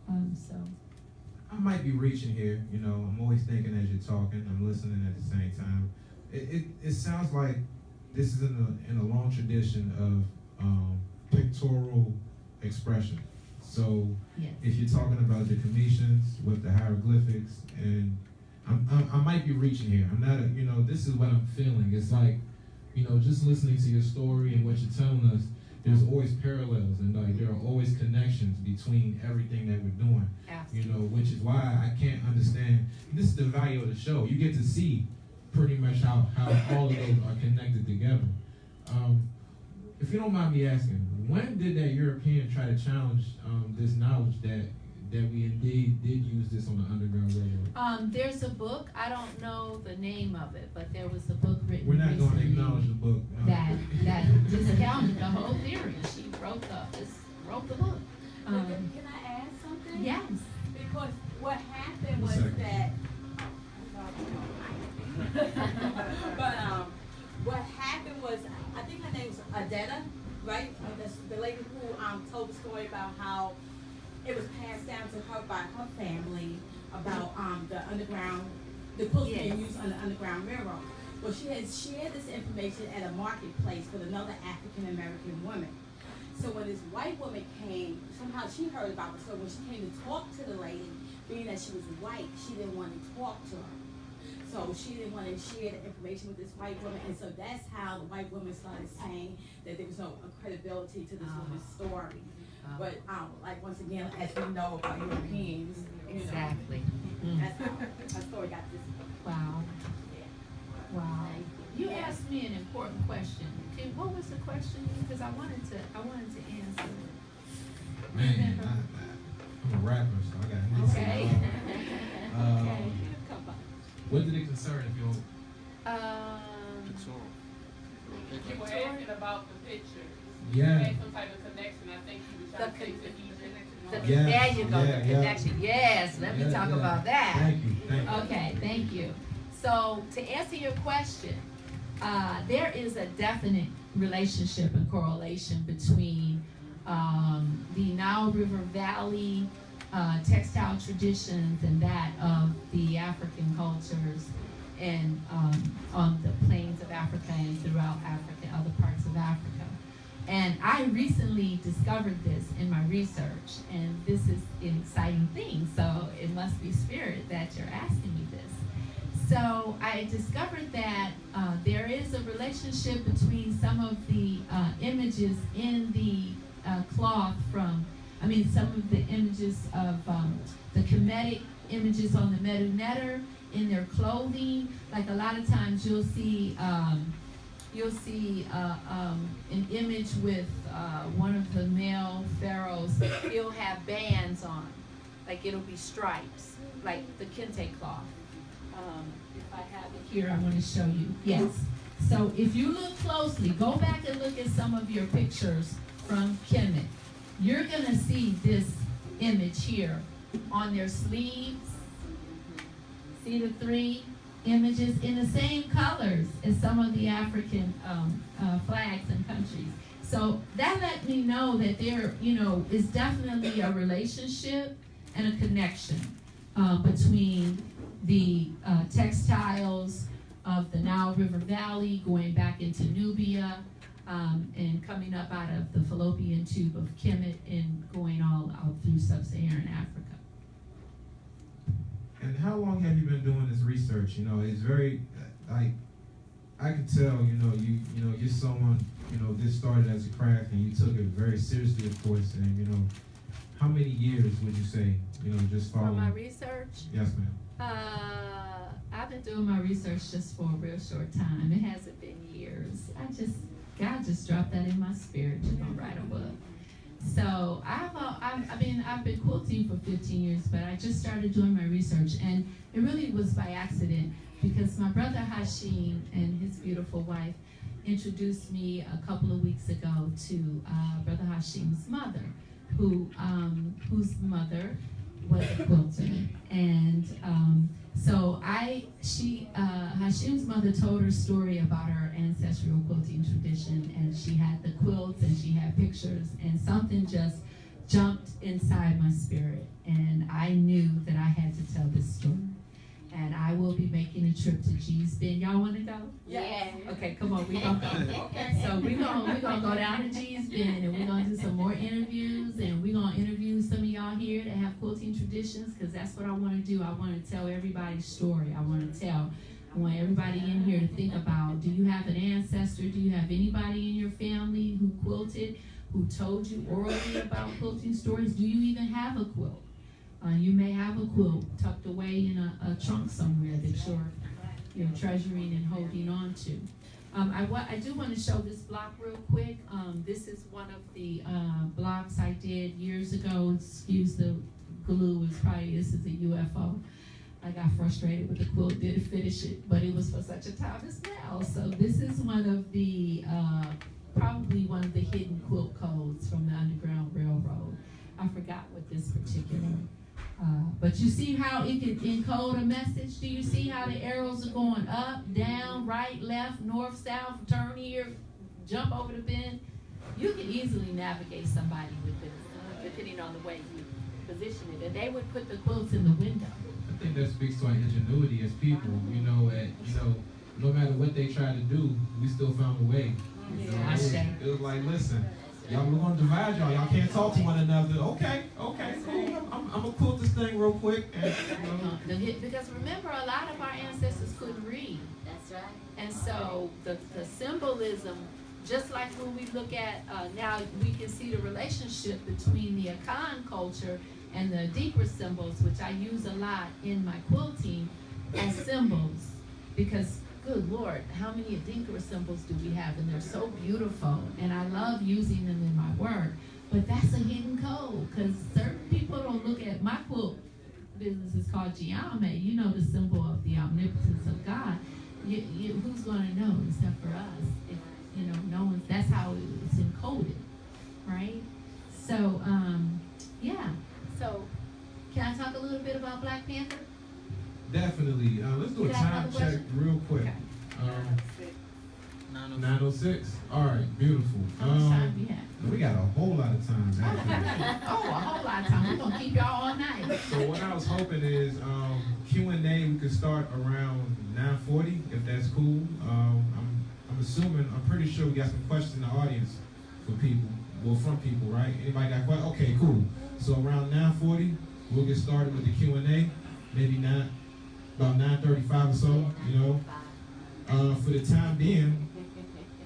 I might be reaching here, you know, I'm always thinking as you're talking, I'm listening at the same time. It sounds like this is in a long tradition of pictorial expression. So Yes. if you're talking about the Commissions with the hieroglyphics, and I might be reaching here. I'm not, you know, this is what I'm feeling. It's like, you know, just listening to your story and what you're telling us, there's always parallels and like there are always connections between everything that we're doing. Absolutely. You know, which is why I can't understand. This is the value of the show. You get to see pretty much how all of those are connected together. If you don't mind me asking, when did that European try to challenge this knowledge that we indeed did use this on the Underground Railroad? There's a book, I don't know the name of it, but there was a book written We're not going to recently acknowledge the book. No. that discounted the whole theory. She wrote the book. Can I add something? Yes. Because what happened was Second. that, but what happened was, I think her name was Adetta, right? The lady who told the story about how it was passed down to her by her family about the quilts being used on the Underground Railroad. Well, she had shared this information at a marketplace with another African American woman. So when this white woman came, somehow she heard about it. So when she came to talk to the lady, being that she was white, she didn't want to talk to her. So she didn't want to share the information with this white woman. And so that's how the white woman started saying that there was no credibility to this woman's story. But, like, once again, as we know about Europeans, you know, Exactly. that's how our story got this. Wow. Wow. You asked me an important question. Okay, what was the question? Because I wanted to answer it. Man, I'm a rapper, so I got hits. Okay. Okay. Come on. What did it concern if you don't? You were asking about the picture. Yeah. You made some type of connection. I think you were trying to take to Egypt. Yeah, There you go, yeah, the yeah. connection. Yes, let me talk about that. Thank you, thank you. Okay, thank you. So to answer your question, there is a definite relationship and correlation between the Nile River Valley textile traditions and that of the African cultures and on the plains of Africa and throughout Africa, other parts of Africa. And I recently discovered this in my research, and this is an exciting thing, so it must be spirit that you're asking me this. So I discovered that there is a relationship between some of the images in the cloth some of the images of the Kemetic images on the Medu Neter in their clothing. Like a lot of times you'll see an image with one of the male pharaohs. He'll have bands on, like it'll be stripes, like the kente cloth. If I have it here, I want to show you. Yes. So if you look closely, go back and look at some of your pictures from Kemet. You're going to see this image here on their sleeves. See the three images in the same colors as some of the African flags and countries. So that let me know that there, is definitely a relationship and a connection between the textiles of the Nile River Valley going back into Nubia and coming up out of the fallopian tube of Kemet and going all out through sub-Saharan Africa. And how long have you been doing this research? It's very, I could tell, you're someone, this started as a craft and you took it very seriously, of course. And, how many years would you say, just following? For my research? Yes, ma'am. I've been doing my research just for a real short time. It hasn't been years. God just dropped that in my spirit to write a book. So I've been quilting for 15 years, but I just started doing my research, and it really was by accident because my brother Hashim and his beautiful wife introduced me a couple of weeks ago to Brother Hashim's mother, whose mother was a quilter, and Hashim's mother told her story about her ancestral quilting tradition, and she had the quilts and she had pictures, and something just jumped inside my spirit, and I knew that I had to tell this story. And I will be making a trip to G's Bend. Y'all want to go? Yeah. Okay, come on, we gonna go. So we're gonna go down to G's Bend, and we're gonna do some more interviews, and we're gonna interview some of y'all here that have quilting traditions, because that's what I want to do. I want to tell everybody's story. I want everybody in here to think about, do you have an ancestor? Do you have anybody in your family who quilted, who told you orally about quilting stories? Do you even have a quilt? You may have a quilt tucked away in a trunk somewhere that you're treasuring and holding on to. I do want to show this block real quick. This is one of the blocks I did years ago. Excuse the glue. This is a UFO. I got frustrated with the quilt, didn't finish it, but it was for such a time as now. So this is one of the, probably one of the hidden quilt codes from the Underground Railroad. I forgot what this particular, but you see how it can encode a message? Do you see how the arrows are going up, down, right, left, north, south, turn here, jump over the bend? You can easily navigate somebody with this, depending on the way you position it. And they would put the quilts in the window. I think that speaks to our ingenuity as people. No matter what they try to do, we still found a way. It was like, listen, y'all, we're gonna divide y'all. Y'all can't talk to one another. Okay, cool. I'm gonna quilt this thing real quick. And, Because remember, a lot of our ancestors couldn't read. That's right. And so the symbolism just like when we look at, now we can see the relationship between the Akan culture and the Adinkra symbols, which I use a lot in my quilting as symbols, because good Lord, how many Adinkra symbols do we have? And they're so beautiful, and I love using them in my work. But that's a hidden code, because certain people don't look at my quilt business is called Giame. You know the symbol of the omnipotence of God. Who's going to know except for us? If, no one. That's how it's encoded, right? So, yeah. So, can I talk a little bit about Black Panther? Definitely. Let's do a You got time another check question? real quick. Okay. 9:06. All right, beautiful. How much time we have? We got a whole lot of time. Actually. Oh, a whole lot of time. We're gonna keep y'all all night. So what I was hoping is Q&A. We could start around 9:40, if that's cool. I'm assuming. I'm pretty sure we got some questions in the audience for people. Well, from people, right? Anybody got questions? Okay, cool. So around 9:40, we'll get started with the Q&A. Maybe about 9:35 or so. For the time being,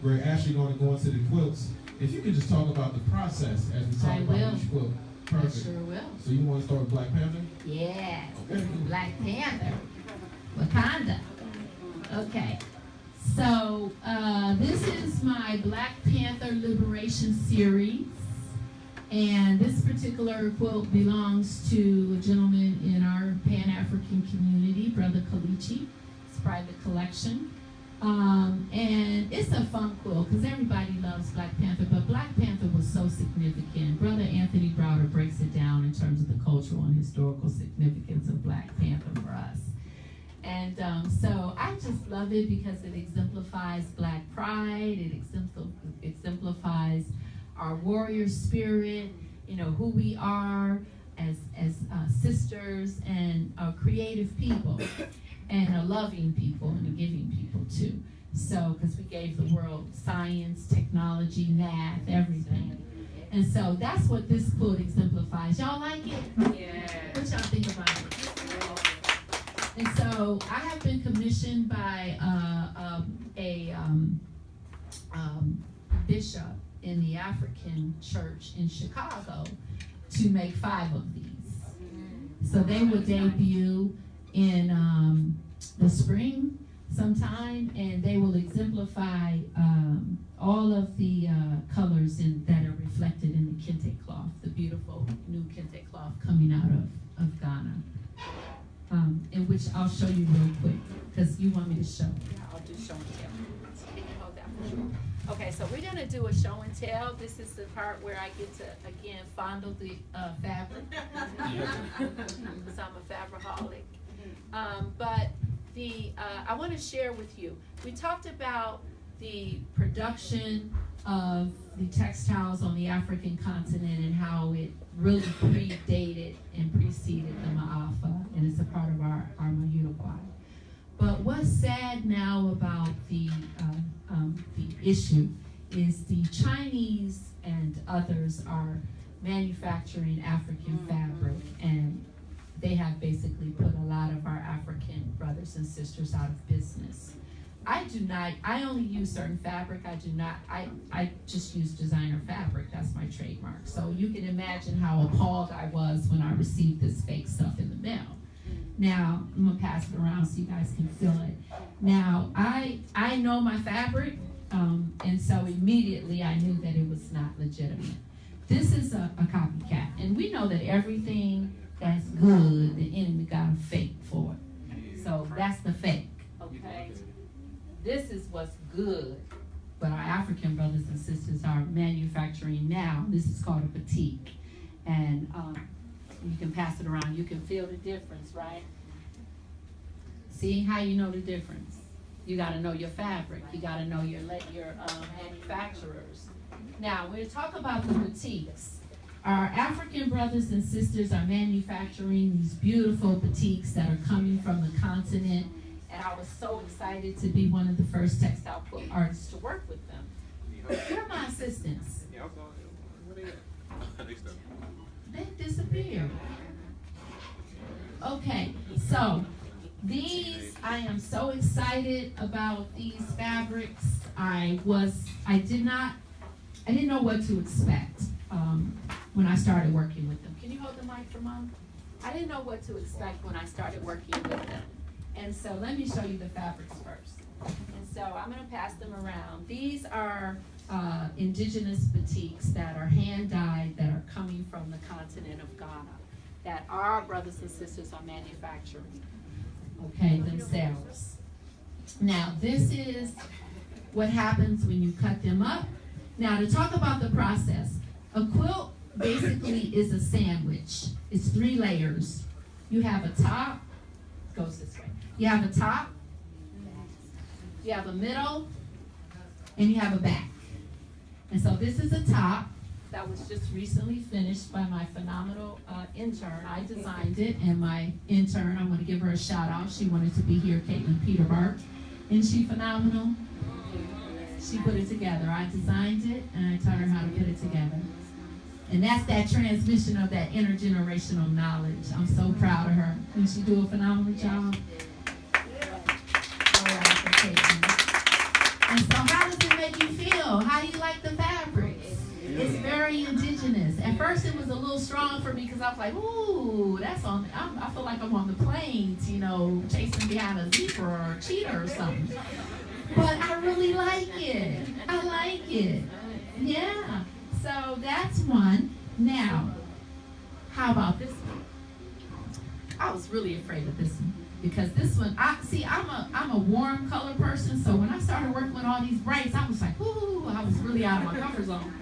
we're actually going to go into the quilts. If you could just talk about the process as we talk about each quilt. Perfect. I sure will. So you want to start with Black Panther? Yes. Okay. Black Panther. Wakanda. Okay. So this is my Black Panther Liberation series. And this particular quilt belongs to a gentleman in our Pan-African community, Brother Kalichi. It's a private collection. And it's a fun quilt because everybody loves Black Panther, but Black Panther was so significant. Brother Anthony Browder breaks it down in terms of the cultural and historical significance of Black Panther for us. And so I just love it because it exemplifies Black pride, it exemplifies our warrior spirit, who we are as sisters and creative people. And a loving people and a giving people too. So, because we gave the world science, technology, math, everything. And so that's what this quilt exemplifies. Y'all like it? Yeah. What y'all think about it? And so I have been commissioned by a bishop in the African church in Chicago to make 5 of these. So they will debut in the spring sometime, and they will exemplify all of the colors that are reflected in the kente cloth, the beautiful new kente cloth coming out of Ghana, in which I'll show you real quick, because you want me to show. Yeah, I'll do show and tell. Can you hold that for sure? Okay, so we're gonna do a show and tell. This is the part where I get to, again, fondle the fabric, because I'm a fabricaholic. But I want to share with you, we talked about the production of the textiles on the African continent and how it really predated and preceded the Ma'afa, and it's a part of our Mayunakwai. But what's sad now about the issue is the Chinese and others are manufacturing African fabric, and they have basically put a lot of our African brothers and sisters out of business. I only use certain fabric. I just use designer fabric. That's my trademark. So you can imagine how appalled I was when I received this fake stuff in the mail. Now, I'm gonna pass it around so you guys can feel it. Now, I know my fabric, and so immediately I knew that it was not legitimate. This is a copycat, and we know that everything that's good, the enemy got a fake for it. So that's the fake, okay? This is what's good, but our African brothers and sisters are manufacturing now. This is called a batik, and you can pass it around. You can feel the difference, right? See how you know the difference? You got to know your fabric. You got to know your manufacturers. Now, when we talk about the batiks, our African brothers and sisters are manufacturing these beautiful batiks that are coming from the continent, and I was so excited to be one of the first textile quilt artists to work with them. Where are my assistants? They disappeared. Okay, so these I I am so excited about these fabrics. I didn't know what to expect when I started working with them. Can you hold the mic for Mom? I didn't know what to expect when I started working with them. And so let me show you the fabrics first. And so I'm gonna pass them around. These are indigenous batiks that are hand dyed, that are coming from the continent of Ghana, that our brothers and sisters are manufacturing, okay, themselves. Now, this is what happens when you cut them up. Now, to talk about the process, a quilt basically is a sandwich. It's 3 layers. You have a top, goes this way. You have a top, you have a middle, and you have a back. And so this is a top that was just recently finished by my phenomenal intern. I designed it, and my intern, I'm going to give her a shout out. She wanted to be here, Caitlin Peterberg. Isn't she phenomenal? She put it together. I designed it, and I taught her how to put it together. And that's that transmission of that intergenerational knowledge. I'm so proud of her. Didn't she do a phenomenal job? All right, for Caitlin. And so how does it make you feel? How do you like the fabrics? It's very indigenous. At first it was a little strong for me because I was like, ooh, that's on, I feel like I'm on the plains, you know, chasing behind a zebra or a cheetah or something. But I really like it. I like it. Yeah. So that's one. Now, how about this one? I was really afraid of this one because this one, I'm a warm color person, so when I started working with all these brights, I was like, ooh, I was really out of my comfort zone.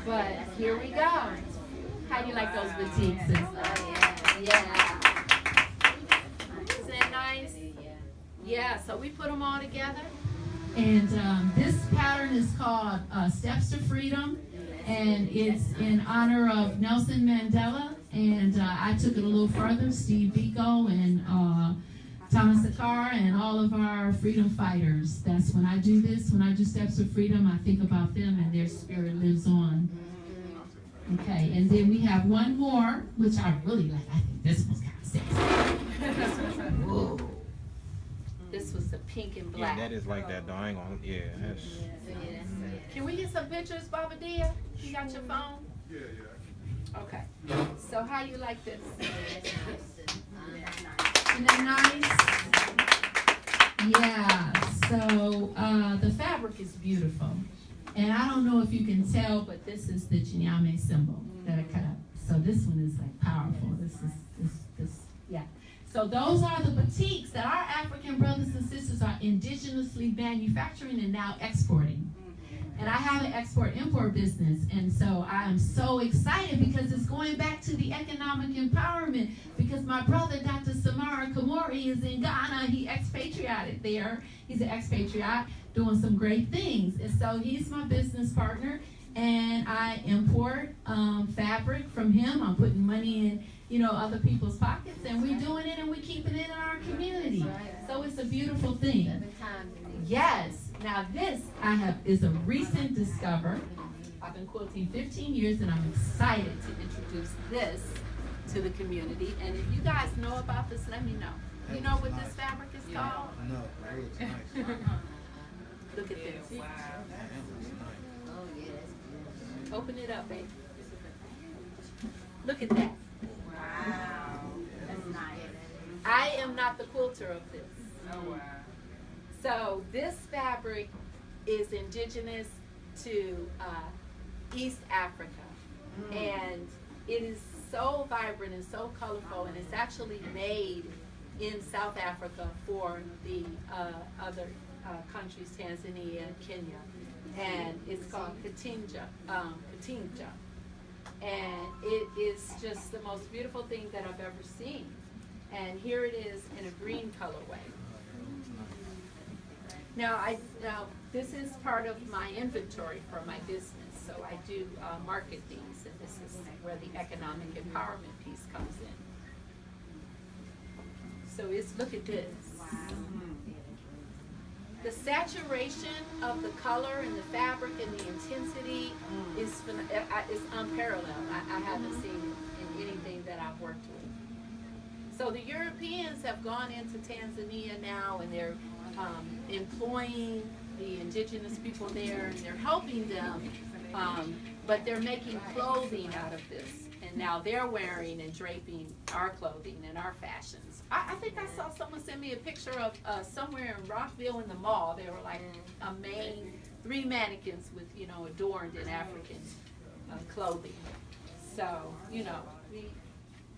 But here we go. How do you like those batiks? Yeah. Isn't that nice? Yeah, so we put them all together. And this pattern is called Steps to Freedom. And it's in honor of Nelson Mandela. And I took it a little further. Steve Biko and Thomas Sakar and all of our freedom fighters. That's when I do this. When I do Steps to Freedom, I think about them and their spirit lives on. Okay, and then we have one more, which I really like. I think this one's kind of sexy. Whoa. This was the pink and black. Yeah, that is like that though. I ain't gonna, yeah. That's... Can we get some pictures, Baba Dia? You got your phone? Yeah. Okay. So how you like this? Isn't that nice? Yeah. So the fabric is beautiful. And I don't know if you can tell, but this is the Chinyame symbol that I cut up. So this one is like powerful. This, yeah. So those are the batiks that our African brothers and sisters are indigenously manufacturing and now exporting. And I have an export-import business, and so I am so excited because it's going back to the economic empowerment because my brother, Dr. Samara Kamori, is in Ghana. He expatriated there. He's an expatriate doing some great things. And so he's my business partner, and I import fabric from him. I'm putting money in, other people's pockets, and we're doing it, and we're keeping it in our community. So it's a beautiful thing. Yes. Now this is a recent discover. I've been quilting 15 years and I'm excited to introduce this to the community. And if you guys know about this, let me know. You know what this fabric is called? No, that looks nice. Look at this. Open it up, baby. Look at that. Wow. That's nice. I am not the quilter of this. Oh, wow. So this fabric is indigenous to East Africa, and it is so vibrant and so colorful, and it's actually made in South Africa for the other countries, Tanzania and Kenya, and it's called Katinja, and it is just the most beautiful thing that I've ever seen. And here it is in a green colorway. Now, this is part of my inventory for my business, so I do market these, and this is where the economic empowerment piece comes in. So look at this. The saturation of the color and the fabric and the intensity is unparalleled. I haven't seen it in anything that I've worked with. So the Europeans have gone into Tanzania now, and they're employing the indigenous people there, and they're helping them, but they're making clothing out of this. And now they're wearing and draping our clothing and our fashions. I think I saw someone send me a picture of somewhere in Rockville in the mall. They were like a main 3 mannequins with, you know, adorned in African clothing. So, you know,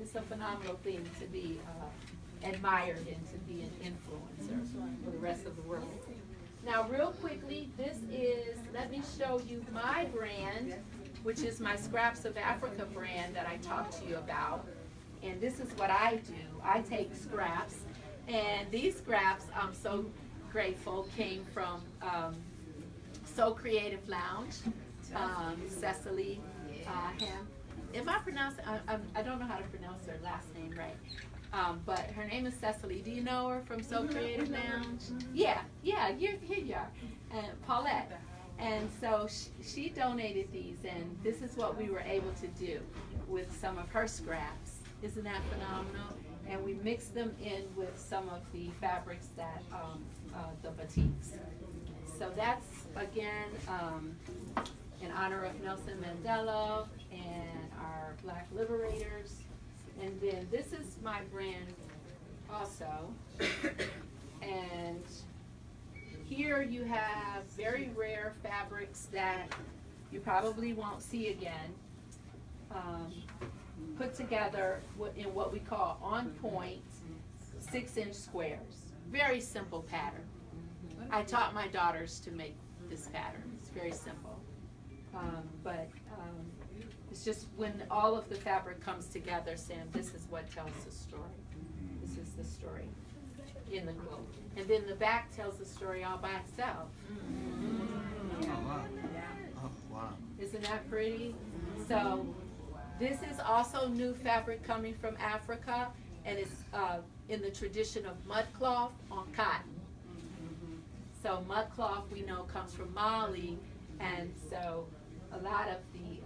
it's a phenomenal thing to be admired and to be an influencer for the rest of the world. Now, real quickly, let me show you my brand, which is my Scraps of Africa brand that I talked to you about. And this is what I do. I take scraps, and these scraps, I'm so grateful, came from So Creative Lounge, Cecily Ham. Am I pronouncing? I don't know how to pronounce her last name right, but her name is Cecily. Do you know her from So Creative Lounge? Yeah, here you are, and Paulette. And so she donated these, and this is what we were able to do with some of her scraps. Isn't that phenomenal? And we mixed them in with some of the fabrics that the batiks. So that's again in honor of Nelson Mandela and our Black liberators. And then this is my brand also. And here you have very rare fabrics that you probably won't see again, put together in what we call on point 6-inch squares. Very simple pattern. I taught my daughters to make this pattern. It's very simple. But it's just when all of the fabric comes together, Sam, this is what tells the story. This is the story in the quilt. And then the back tells the story all by itself. Wow. Isn't that pretty? So this is also new fabric coming from Africa, and it's in the tradition of mud cloth on cotton. So mud cloth we know comes from Mali, and so a lot of the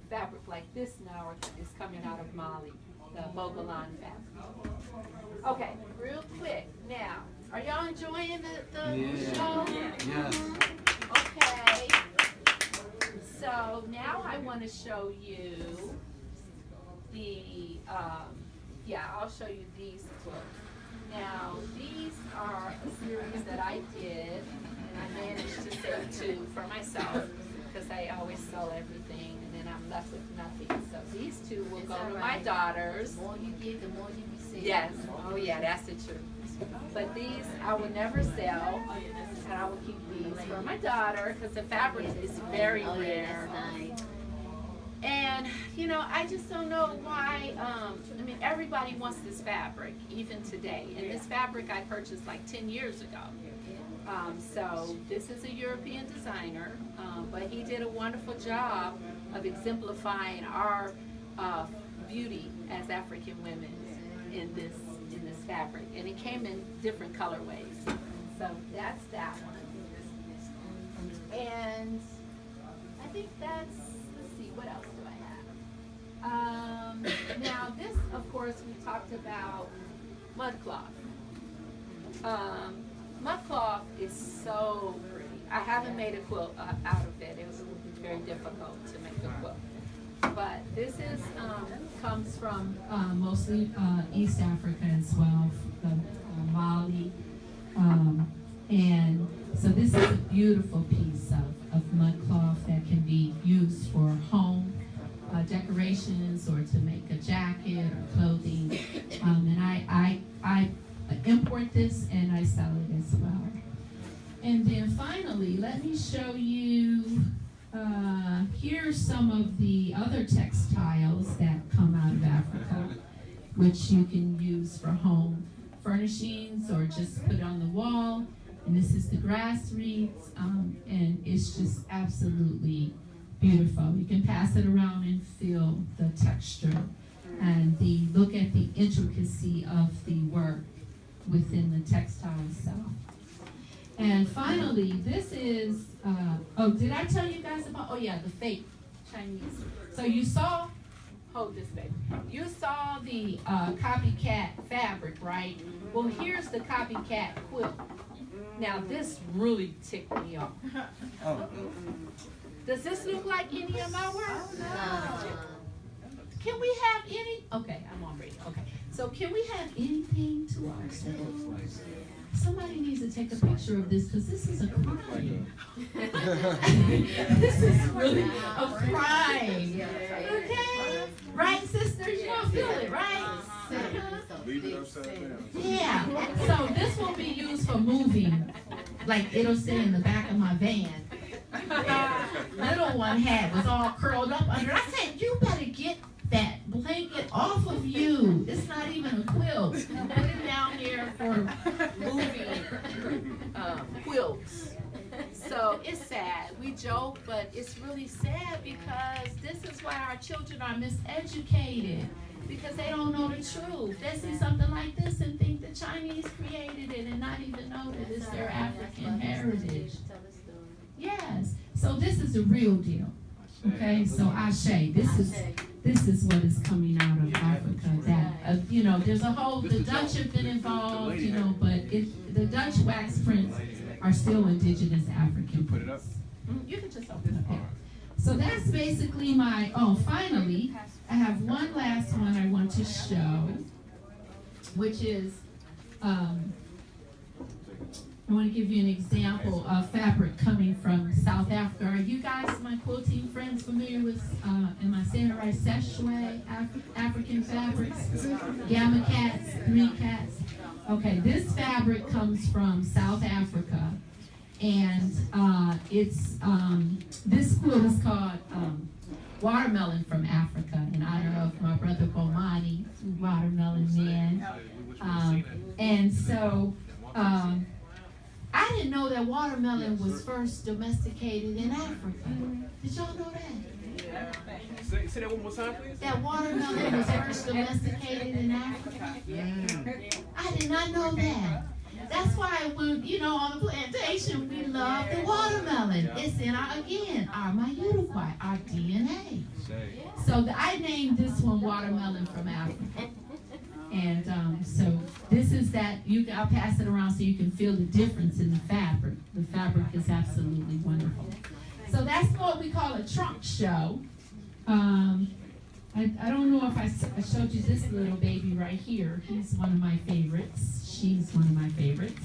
fabric like this now is coming out of Mali, the Bogolan fabric. Okay, real quick, now, are y'all enjoying the show? Yes. Okay. So now I want to show you the, I'll show you these quilts. Now, these are a series that I did, and I managed to save 2 for myself, because I always sell everything, and then I'm left with nothing. So these 2 will go to my daughters. The more you give, the more you receive. Yes, oh yeah, that's the truth. But these I will never sell, and I will keep these for my daughter, because the fabric is very Oh, yeah, rare. that's nice. And, you know, I just don't know why, I mean, everybody wants this fabric, even today. And this fabric I purchased like 10 years ago. So this is a European designer, but he did a wonderful job of exemplifying our beauty as African women in this fabric. And it came in different colorways. So that's that one. And I think that's, let's see, what else do I have? Now this, of course, we talked about mud cloth. Mud cloth is so pretty. I haven't made a quilt out of it. It was very difficult to make a quilt. But this is comes from mostly East Africa as well, from Mali. And so this is a beautiful piece of mud cloth that can be used for home decorations or to make a jacket or clothing. And I import this and I sell it as well. And then finally, let me show you, here's some of the other textiles that come out of Africa, which you can use for home furnishings or just put on the wall. And this is the grass wreaths, and it's just absolutely beautiful. You can pass it around and feel the texture and look at the intricacy of the work within the textile itself. And finally, this is, did I tell you guys about, the fake Chinese? So you saw hold this, baby. You saw the copycat fabric, right? Well, here's the copycat quilt. Now, this really ticked me off. Does this look like any of my work? Can we have any? Okay, I'm on radio. Okay. So can we have anything to ourselves? Somebody needs to take a picture of this because this is a crime. This is really a crime. Okay? Right, sisters? You don't feel it, right? Leave it upside down. Yeah. So this will be used for moving. Like it'll sit in the back of my van. Little one was all curled up under. I said, you better get that blanket off of you. It's not even a quilt. Put it down here for moving quilts. So it's sad. We joke, but it's really sad because this is why our children are miseducated. Because they don't know the truth. They see something like this and think the Chinese created it and not even know that it's their African heritage. Yes. So this is the real deal. Okay. So Ashe, this is what is coming out of Africa. That there's a whole. The Dutch have been involved, but the Dutch wax prints are still indigenous African. Put it up. You can just open it up. So that's basically my. Oh, finally, I have one last one I want to show, which is. I want to give you an example of fabric coming from South Africa. Are you guys, my quilting friends, familiar with, am I saying it right, Seshwe, African fabrics? Gamma cats, 3 cats. Okay, this fabric comes from South Africa, and this quilt is called Watermelon from Africa, in honor of my brother Bomani, Watermelon Man. And so, I didn't know that watermelon was first domesticated in Africa. Did y'all know that? Say that one more time, please. That watermelon was first domesticated in Africa? I did not know that. That's why when, on the plantation, we love the watermelon. It's in our Mayutuquai, our DNA. So I named this one Watermelon from Africa. And so this is that, I'll pass it around so you can feel the difference in the fabric. The fabric is absolutely wonderful. So that's what we call a trunk show. I don't know if I showed you this little baby right here. He's one of my favorites. She's one of my favorites.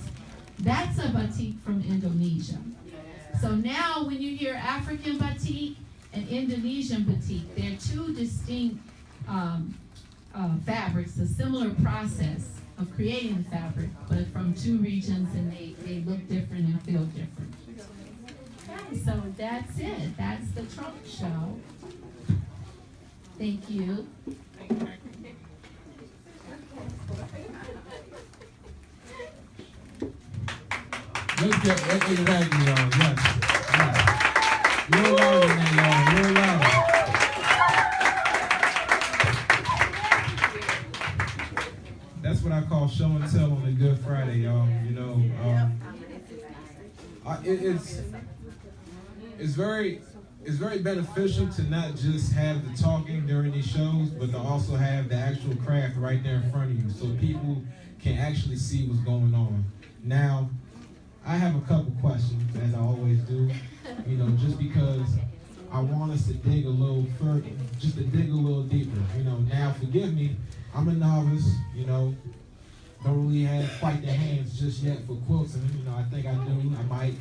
That's a batik from Indonesia. So now when you hear African batik and Indonesian batik, they're two distinct fabrics, a similar process of creating the fabric, but from two regions, and they look different and feel different. Okay, so that's it. That's the trunk show. Thank you. Let's get exactly, y'all. Yes. You're louder than y'all. You're louder. That's what I call show and tell on a Good Friday, y'all. It's very beneficial to not just have the talking during these shows, but to also have the actual craft right there in front of you, so people can actually see what's going on. Now, I have a couple questions, as I always do. Just because I want us to dig a little further, just to dig a little deeper. Now forgive me. I'm a novice, don't really have quite the hands just yet for quilting. I think I do. I might,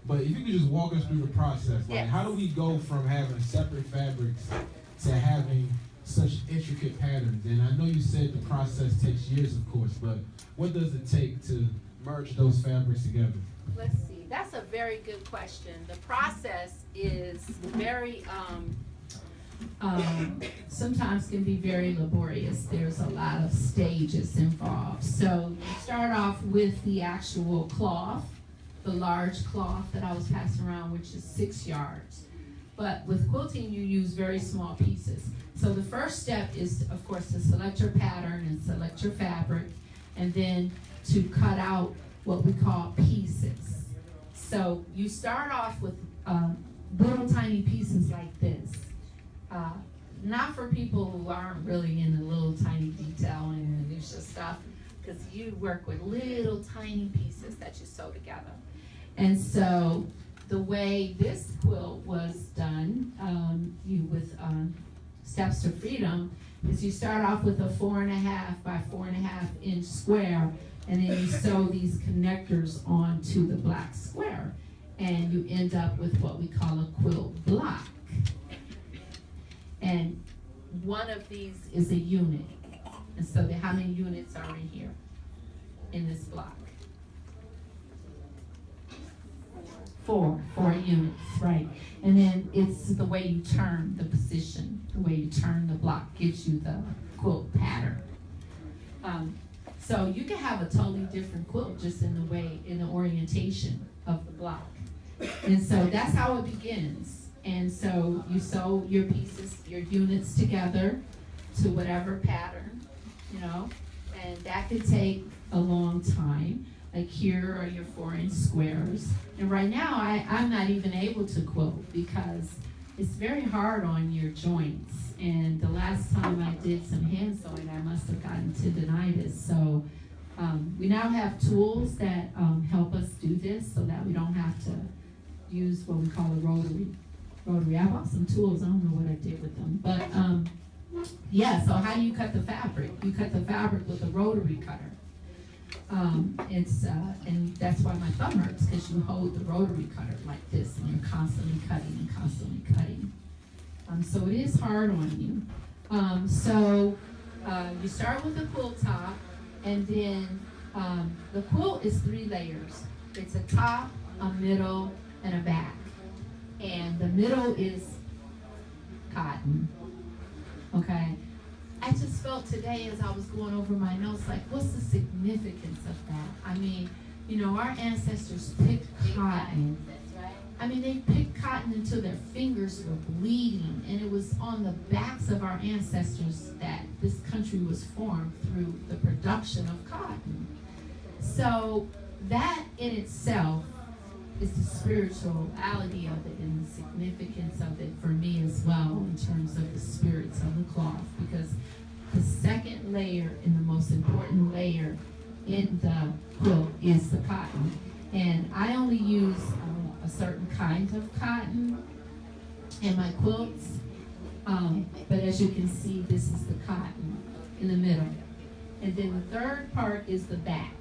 but if you could just walk us through the process, like how do we go from having separate fabrics to having such intricate patterns? And I know you said the process takes years, of course, but what does it take to merge those fabrics together? Let's see. That's a very good question. The process is very, sometimes can be very laborious. There's a lot of stages involved. So you start off with the actual cloth, the large cloth that I was passing around, which is 6 yards. But with quilting, you use very small pieces. So the first step is, of course, to select your pattern and select your fabric, and then to cut out what we call pieces. So you start off with little tiny pieces like this. not for people who aren't really in the little tiny detail and minutia stuff, because you work with little tiny pieces that you sew together. And so the way this quilt was done, with Steps to Freedom, is you start off with a 4.5 by 4.5 inch square, and then you sew these connectors onto the black square, and you end up with what we call a quilt block. And one of these is a unit. And so how many units are in here in this block? Four units, right. And then it's the way you turn the position, the way you turn the block gives you the quilt pattern. So you can have a totally different quilt just in the orientation of the block. And so that's how it begins. And so you sew your pieces, your units together to whatever pattern, and that could take a long time. Like here are your 4-inch squares. And right now I'm not even able to quilt because it's very hard on your joints. And the last time I did some hand sewing, I must have gotten tendonitis. So we now have tools that help us do this so that we don't have to use what we call a rotary. I bought some tools, I don't know what I did with them. But yeah, so how do you cut the fabric? You cut the fabric with a rotary cutter. And that's why my thumb hurts, because you hold the rotary cutter like this and you're constantly cutting and constantly cutting. So it is hard on you. You start with the quilt top, and then the quilt is 3 layers. It's a top, a middle, and a back. And the middle is cotton, okay? I just felt today as I was going over my notes, like, what's the significance of that? I mean, our ancestors picked cotton. I mean, they picked cotton until their fingers were bleeding, and it was on the backs of our ancestors that this country was formed through the production of cotton. So that in itself is the spirituality of it and the significance of it for me as well in terms of the spirits of the cloth, because the second layer and the most important layer in the quilt is the cotton. And I only use a certain kind of cotton in my quilts, but as you can see, this is the cotton in the middle. And then the third part is the back.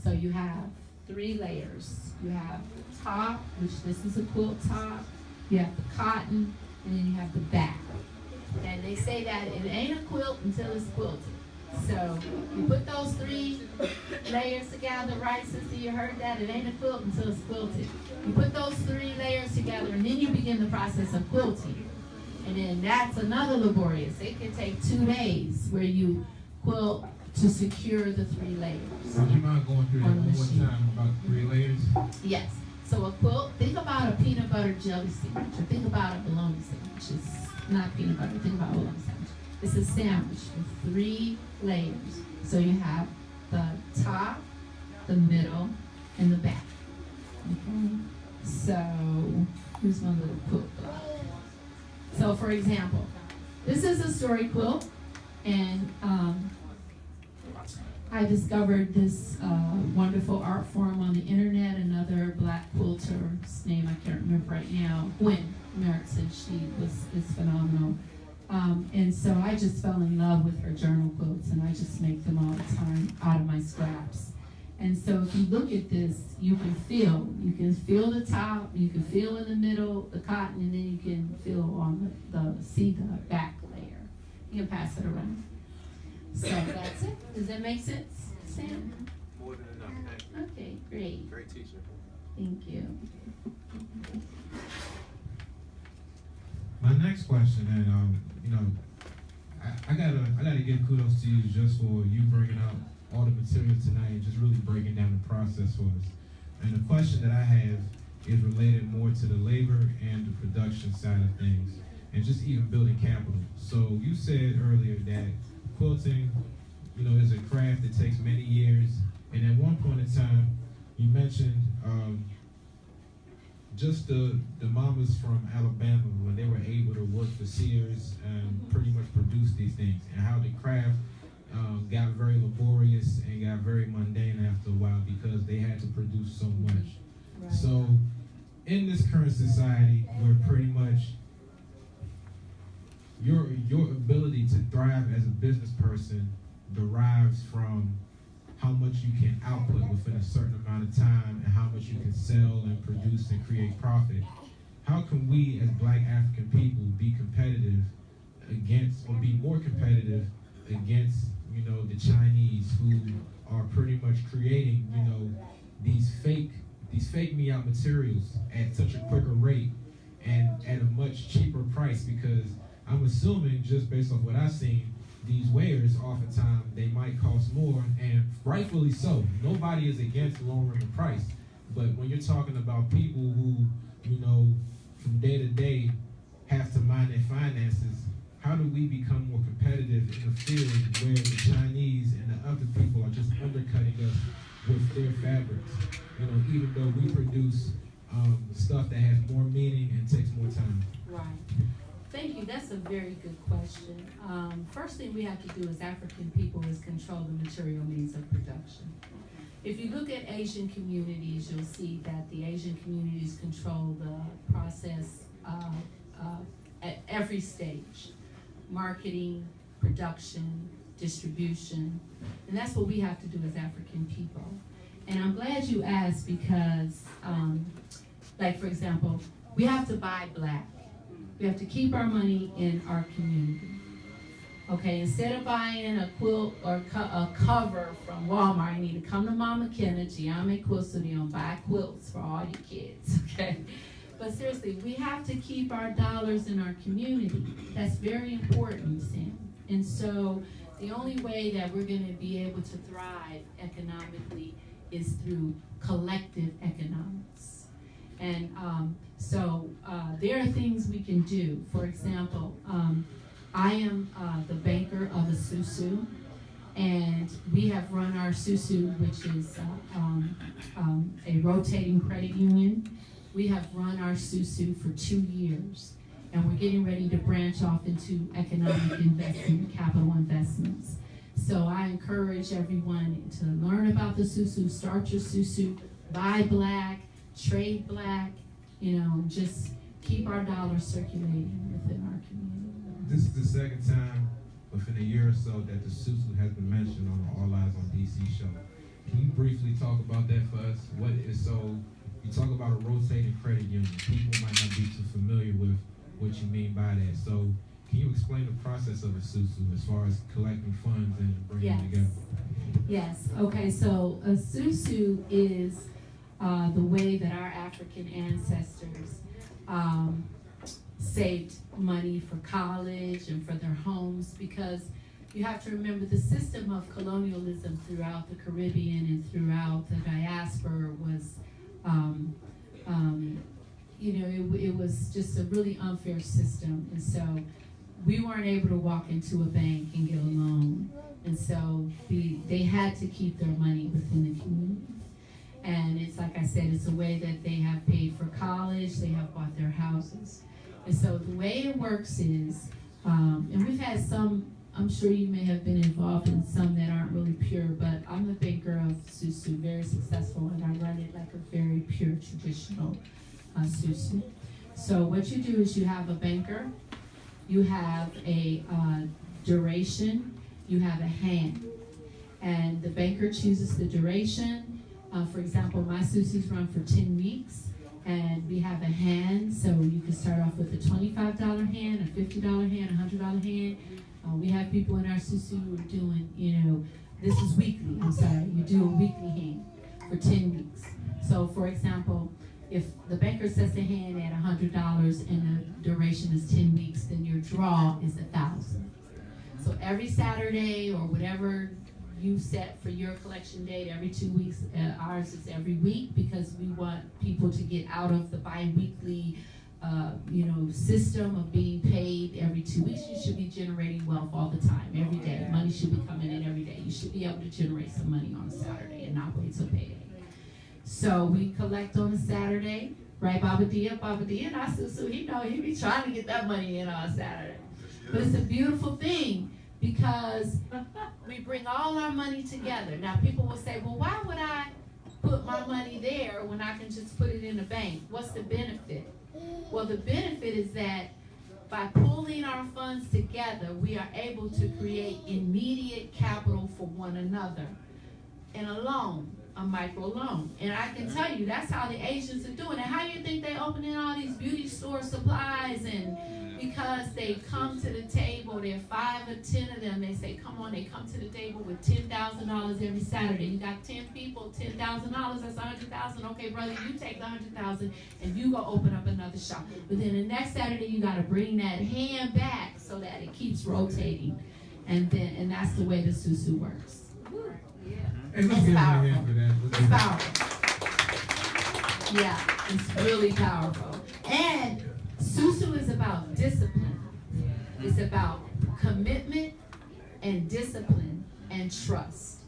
So you have 3 layers. You have the top, which this is a quilt top. You have the cotton, and then you have the back. And they say that it ain't a quilt until it's quilted. So you put those 3 layers together, right, sister? You heard that? It ain't a quilt until it's quilted. You put those 3 layers together, and then you begin the process of quilting. And then that's another laborious. It can take 2 days where you quilt to secure the 3 layers. Would you mind going through that one more time about 3 layers? Yes. So a quilt, think about a peanut butter jelly sandwich, or think about a bologna sandwich. It's not peanut butter, think about a bologna sandwich. It's a sandwich with 3 layers. So you have the top, the middle, and the back. Okay. So here's one little quilt block. So for example, this is a story quilt, and I discovered this wonderful art form on the internet. Another black quilter's name I can't remember right now, Gwen Merrickson. She is phenomenal. And so I just fell in love with her journal quilts, and I just make them all the time out of my scraps. And so if you look at this, you can feel the top, you can feel in the middle the cotton, and then you can feel on the back layer. You can pass it around. So that's it. Does that make sense, Sam? More than enough, thank you. Okay, great. Great teacher. Thank you. My next question, and I gotta give kudos to you just for you bringing out all the material tonight and just really breaking down the process for us. And the question that I have is related more to the labor and the production side of things, and just even building capital. So you said earlier that quilting, is a craft that takes many years, and at one point in time, you mentioned just the mamas from Alabama when they were able to work for Sears and your ability to thrive as a business person derives from how much you can output within a certain amount of time and how much you can sell and produce and create profit. How can we as Black African people be competitive against, or be more competitive against, the Chinese, who are pretty much creating, these fake me out materials at such a quicker rate and at a much cheaper price? Because I'm assuming, just based off what I've seen, these wares oftentimes they might cost more, and rightfully so. Nobody is against lowering the price, but when you're talking about people who, from day to day have to mind their finances, how do we become more competitive in a field where the Chinese and the other people are just undercutting us with their fabrics? Even though we produce stuff that has more meaning and takes more time. Right. Thank you. That's a very good question. First thing we have to do as African people is control the material means of production. If you look at Asian communities, you'll see that the Asian communities control the process at every stage: marketing, production, distribution, and that's what we have to do as African people. And I'm glad you asked because, like for example, we have to buy Black. We have to keep our money in our community. Okay, instead of buying a quilt or a cover from Walmart, you need to come to Mama Kenna, Giame Quilt Studio, and buy quilts for all your kids, okay? But seriously, we have to keep our dollars in our community. That's very important, Sam. And so the only way that we're gonna be able to thrive economically is through collective economics. And so there are things we can do. For example, I am the banker of a Susu, and we have run our Susu, which is a rotating credit union. We have run our Susu for 2 years, and we're getting ready to branch off into economic investment, capital investments. So I encourage everyone to learn about the Susu, start your Susu, buy Black, trade Black, just keep our dollars circulating within our community. This is the second time within a year or so that the Susu has been mentioned on the All Eyes on DC show. Can you briefly talk about that for us? What is so, you talk about a rotating credit union. People might not be too familiar with what you mean by that. So can you explain the process of a Susu as far as collecting funds and bringing it together? Yes, okay, so a Susu is the way that our African ancestors saved money for college and for their homes, because you have to remember the system of colonialism throughout the Caribbean and throughout the diaspora was, it was just a really unfair system. And so we weren't able to walk into a bank and get a loan. And so they had to keep their money within the community. And it's like I said, it's a way that they have paid for college, they have bought their houses. And so the way it works is, and we've had some, I'm sure you may have been involved in some that aren't really pure, but I'm the banker of Susu, very successful, and I run it like a very pure traditional Susu. So what you do is you have a banker, you have a duration, you have a hand. And the banker chooses the duration. For example, my Susus run for 10 weeks, and we have a hand, so you can start off with a $25 hand, a $50 hand, a $100 hand. We have people in our Susu who are doing, this is weekly, you do a weekly hand for 10 weeks. So for example, if the banker sets the hand at $100 and the duration is 10 weeks, then your draw is $1,000. So every Saturday or whatever you set for your collection date, every 2 weeks, ours is every week, because we want people to get out of the bi-weekly system of being paid every 2 weeks. You should be generating wealth all the time, every day. Money should be coming in every day. You should be able to generate some money on a Saturday and not wait till payday. So we collect on a Saturday, right? Baba Dia, and our Susu, he be trying to get that money in on a Saturday. But it's a beautiful thing, because we bring all our money together. Now people will say, well, why would I put my money there when I can just put it in a bank? What's the benefit? Well, the benefit is that by pooling our funds together, we are able to create immediate capital for one another. And a loan, a micro loan. And I can tell you, that's how the Asians are doing it. How do you think they opening all these beauty store supplies? And because they come to the table, there are 5 or 10 of them, they say, come on, they come to the table with $10,000 every Saturday. You got 10 people, $10,000, that's $100,000. Okay, brother, you take the $100,000 and you go open up another shop. But then the next Saturday, you got to bring that hand back so that it keeps rotating. And that's the way the susu works. Hey, let's It's give him a powerful. hand for that. It's powerful. Yeah, it's really powerful. And susu is about discipline. It's about commitment and discipline and trust.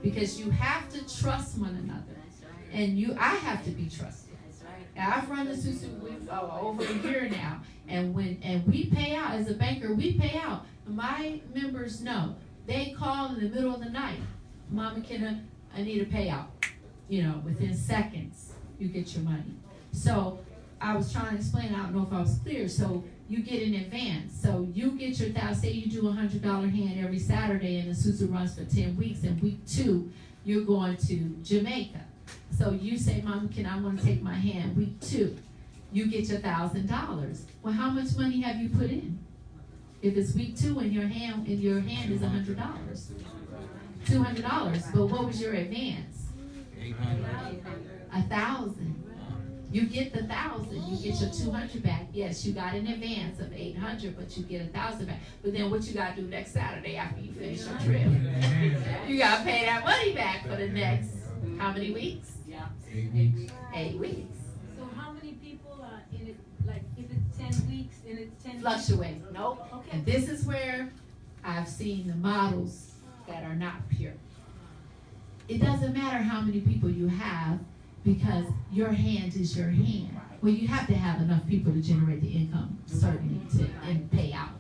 Because you have to trust one another. And I have to be trusted. Now, I've run the susu over a year now. And we pay out, as a banker, we pay out. My members know. They call in the middle of the night. Mama Kyna, I need a payout. Within seconds, you get your money. So I was trying to explain, I don't know if I was clear. So you get in advance. So you get your say you do $100 hand every Saturday and the susu runs for 10 weeks. And week 2, you're going to Jamaica. So you say, Mama Kyna, I want to take my hand. Week 2, you get your $1,000. Well, how much money have you put in? If it's week 2 and your hand is $100. $200, but what was your advance? 1,000. You get the 1,000, you get your 200 back. Yes, you got an advance of 800, but you get 1,000 back. But then what you got to do next Saturday after you finish your trip? You got to pay that money back for the next, how many weeks? 8 weeks. 8 weeks. So how many people are in it, like if it's 10 weeks and it's 10 Fluctuate. Nope. Okay. And this is where I've seen the models that are not pure. It doesn't matter how many people you have because your hand is your hand. Well, you have to have enough people to generate the income, certainly, and pay out.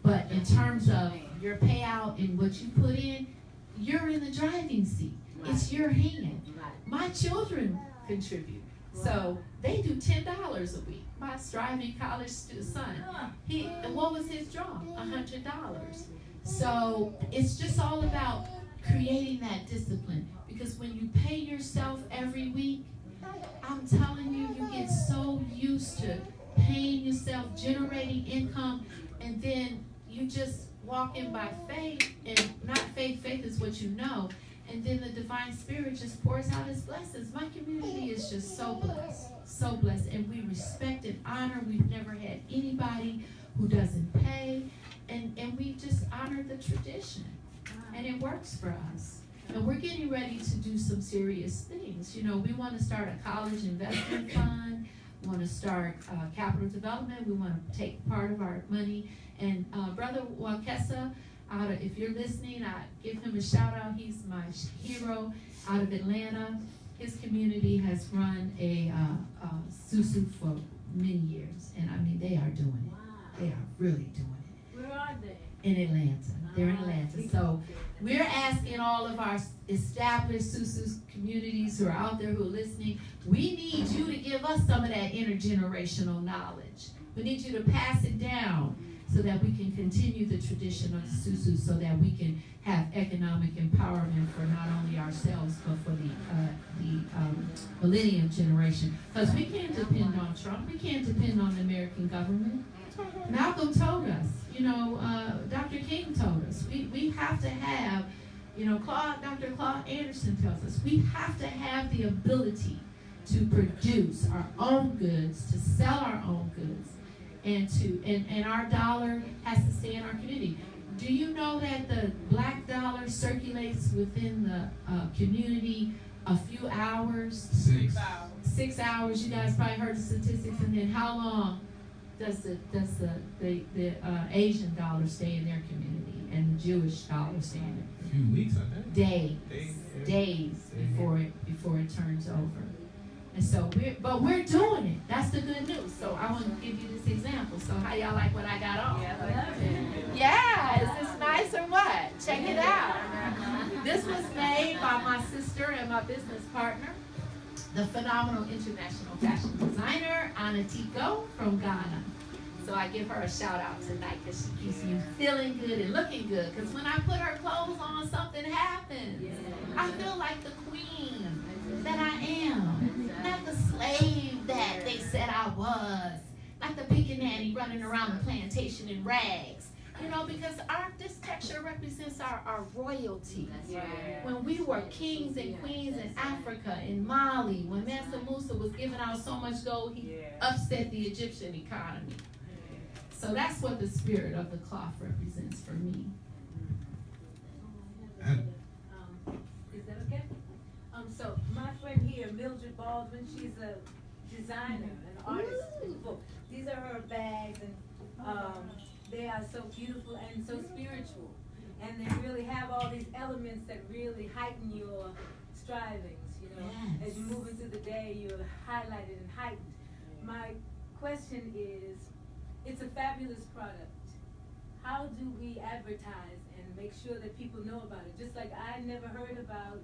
But in terms of your payout and what you put in, you're in the driving seat. It's your hand. My children contribute. So they do $10 a week. My striving college son, what was his draw? $100. So it's just all about creating that discipline. Because when you pay yourself every week, I'm telling you, you get so used to paying yourself, generating income, and then you just walk in by faith, and not faith is what you know, and then the divine spirit just pours out his blessings. My community is just so blessed, and we respect and honor. We've never had anybody who doesn't pay, and we just honor the tradition, and it works for us. And we're getting ready to do some serious things. We want to start a college investment fund. We want to start capital development. We want to take part of our money. And Brother Wakesa, if you're listening, I give him a shout out. He's my hero out of Atlanta. His community has run a susu for many years. And I mean, they are doing it. They are really doing it. Where are they? In Atlanta. They're in Atlanta. So we're asking all of our established susu communities who are out there who are listening, we need you to give us some of that intergenerational knowledge. We need you to pass it down so that we can continue the tradition of susu, so that we can have economic empowerment for not only ourselves, but for the millennium generation. Because we can't depend on Trump. We can't depend on the American government. Malcolm told us, Dr. King told us, we have to have, Dr. Claude Anderson tells us, we have to have the ability to produce our own goods, to sell our own goods, and our dollar has to stay in our community. Do you know that the black dollar circulates within the community a few hours? 6 hours. You guys probably heard the statistics. And then how long does the Asian dollar stay in their community and the Jewish dollar stay in it? A few weeks, I think. Days before it turns over. And so we're doing it. That's the good news. So I want to give you this example. So how y'all like what I got on? Yeah, is this nice or what? Check it out. This was made by my sister and my business partner, the phenomenal international fashion designer, Anna Tico from Ghana. So I give her a shout out tonight because she keeps me feeling good and looking good. Because when I put her clothes on, something happens. I feel like the queen that I am, not the slave that they said I was, like the pickaninny running around the plantation in rags. You know, because this texture represents our royalty. When we were kings and queens in Africa, in Mali, when Mansa Musa was giving out so much gold, he upset the Egyptian economy. So that's what the spirit of the cloth represents for me. Is that okay? So my friend here, Mildred Baldwin, she's a designer, an artist. These are her bags, and they are so beautiful and so spiritual. And they really have all these elements that really heighten your strivings, you know. As you move into the day, you're highlighted and heightened. My question is, it's a fabulous product. How do we advertise and make sure that people know about it? Just like I never heard about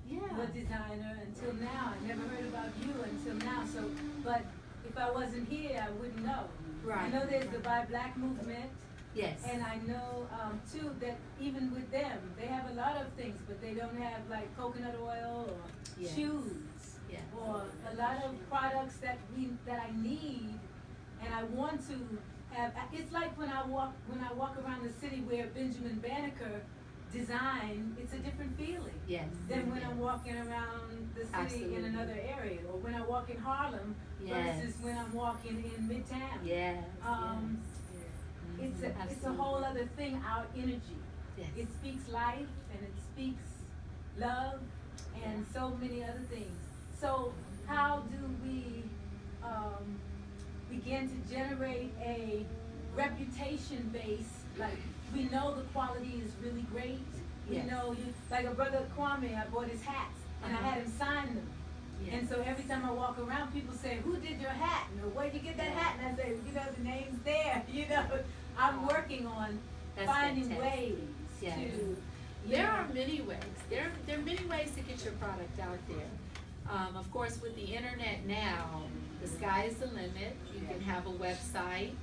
your designer until now. I never heard about you until now. So, but if I wasn't here, I wouldn't know. Right. I know there's the Buy Black movement. Yes. And I know, too, that even with them, they have a lot of things, but they don't have like coconut oil or shoes or a lot of products that I need and I want to have. It's like when I walk around the city where Benjamin Banneker designed, it's a different feeling than when I'm walking around the city in another area, or when I walk in Harlem versus when I'm walking in Midtown. It's a whole other thing, our energy. It speaks life and it speaks love and so many other things. So how do we begin to generate a reputation base? Like, we know the quality is really great. We know like a brother Kwame, I bought his hats and I had him sign them. And so every time I walk around, people say, "Who did your hat? And where'd you get that hat?" And I say, "You know, the name's there." You know, I'm working on finding ways to. There are many ways. There are many ways to get your product out there. Of course, with the internet now, the sky is the limit. You can have a website.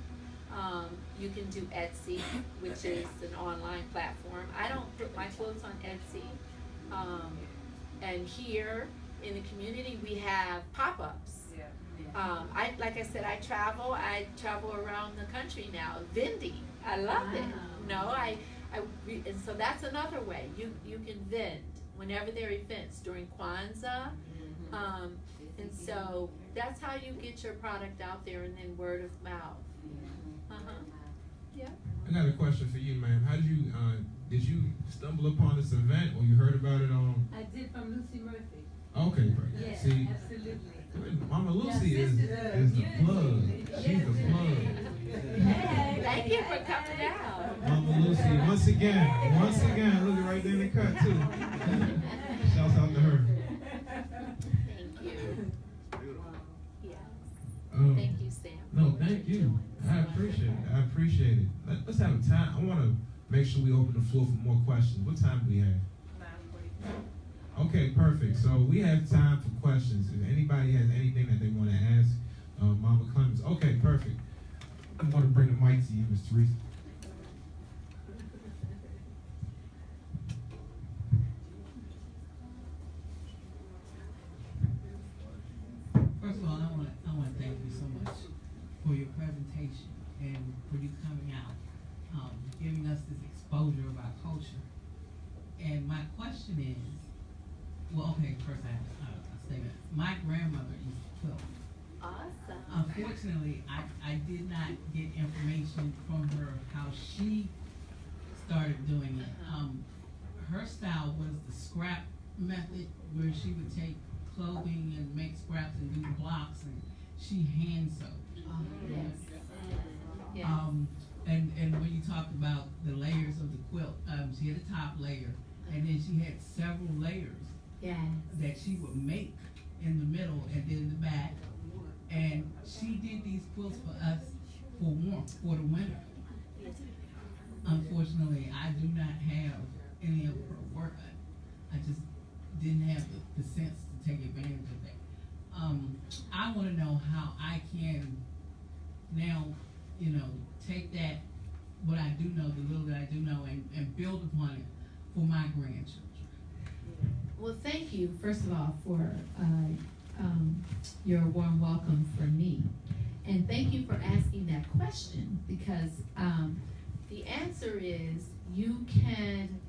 You can do Etsy, which is an online platform. I don't put my quilts on Etsy. And here in the community, we have pop-ups. Like I said, I travel around the country now, vending. I love it. No, and so that's another way. You can vend whenever there are events during Kwanzaa. And so that's how you get your product out there, and then word of mouth. I got a question for you, ma'am. How did you stumble upon this event, or you heard about it on? I did from Lucy Murphy. Okay, perfect. Yes, See, absolutely. Mama Lucy is the plug. She's the plug. Hey, Thank you for coming out. Mama Lucy, once again, look right there in the cut too. Shouts out to her. Thank you. Yeah. Um, Thank you, Sam. No, thank you. I appreciate it. Let's have a time. I want to make sure we open the floor for more questions. What time do we have? 9:45. Okay, perfect. So we have time for questions. If anybody has anything that they want to ask, Mama Clemons. Okay, perfect. I'm going to bring the mic to you, Ms. Teresa. First of all, I want to thank you so much for your presentation and for you coming out, giving us this exposure of our culture. And my question is, well, okay, first I have a statement. My grandmother used to quilt. Awesome. Unfortunately, I did not get information from her how she started doing it. Her style was the scrap method, where she would take clothing and make scraps and do blocks, and she hand sewed. Yes. And when you talked about the layers of the quilt, she had a top layer, and then she had several layers that she would make in the middle and then in the back. And she did these quilts for us for warmth, for the winter. Unfortunately, I do not have any of her work. I just didn't have the sense to take advantage of that. I want to know how I can now you know, take that, what I do know, the little that I do know, and build upon it for my grandchildren. Well, thank you, first of all, for your warm welcome for me. And thank you for asking that question, because the answer is you can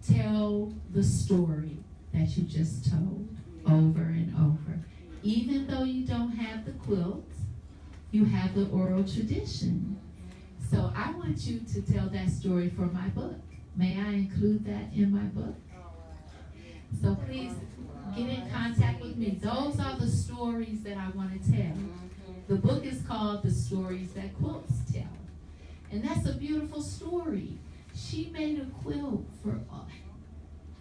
tell the story that you just told over and over. Even though you don't have the quilts, you have the oral tradition. So I want you to tell that story for my book. May I include that in my book? So please get in contact with me. Those are the stories that I want to tell. The book is called The Stories That Quilts Tell. And that's a beautiful story. She made a quilt for,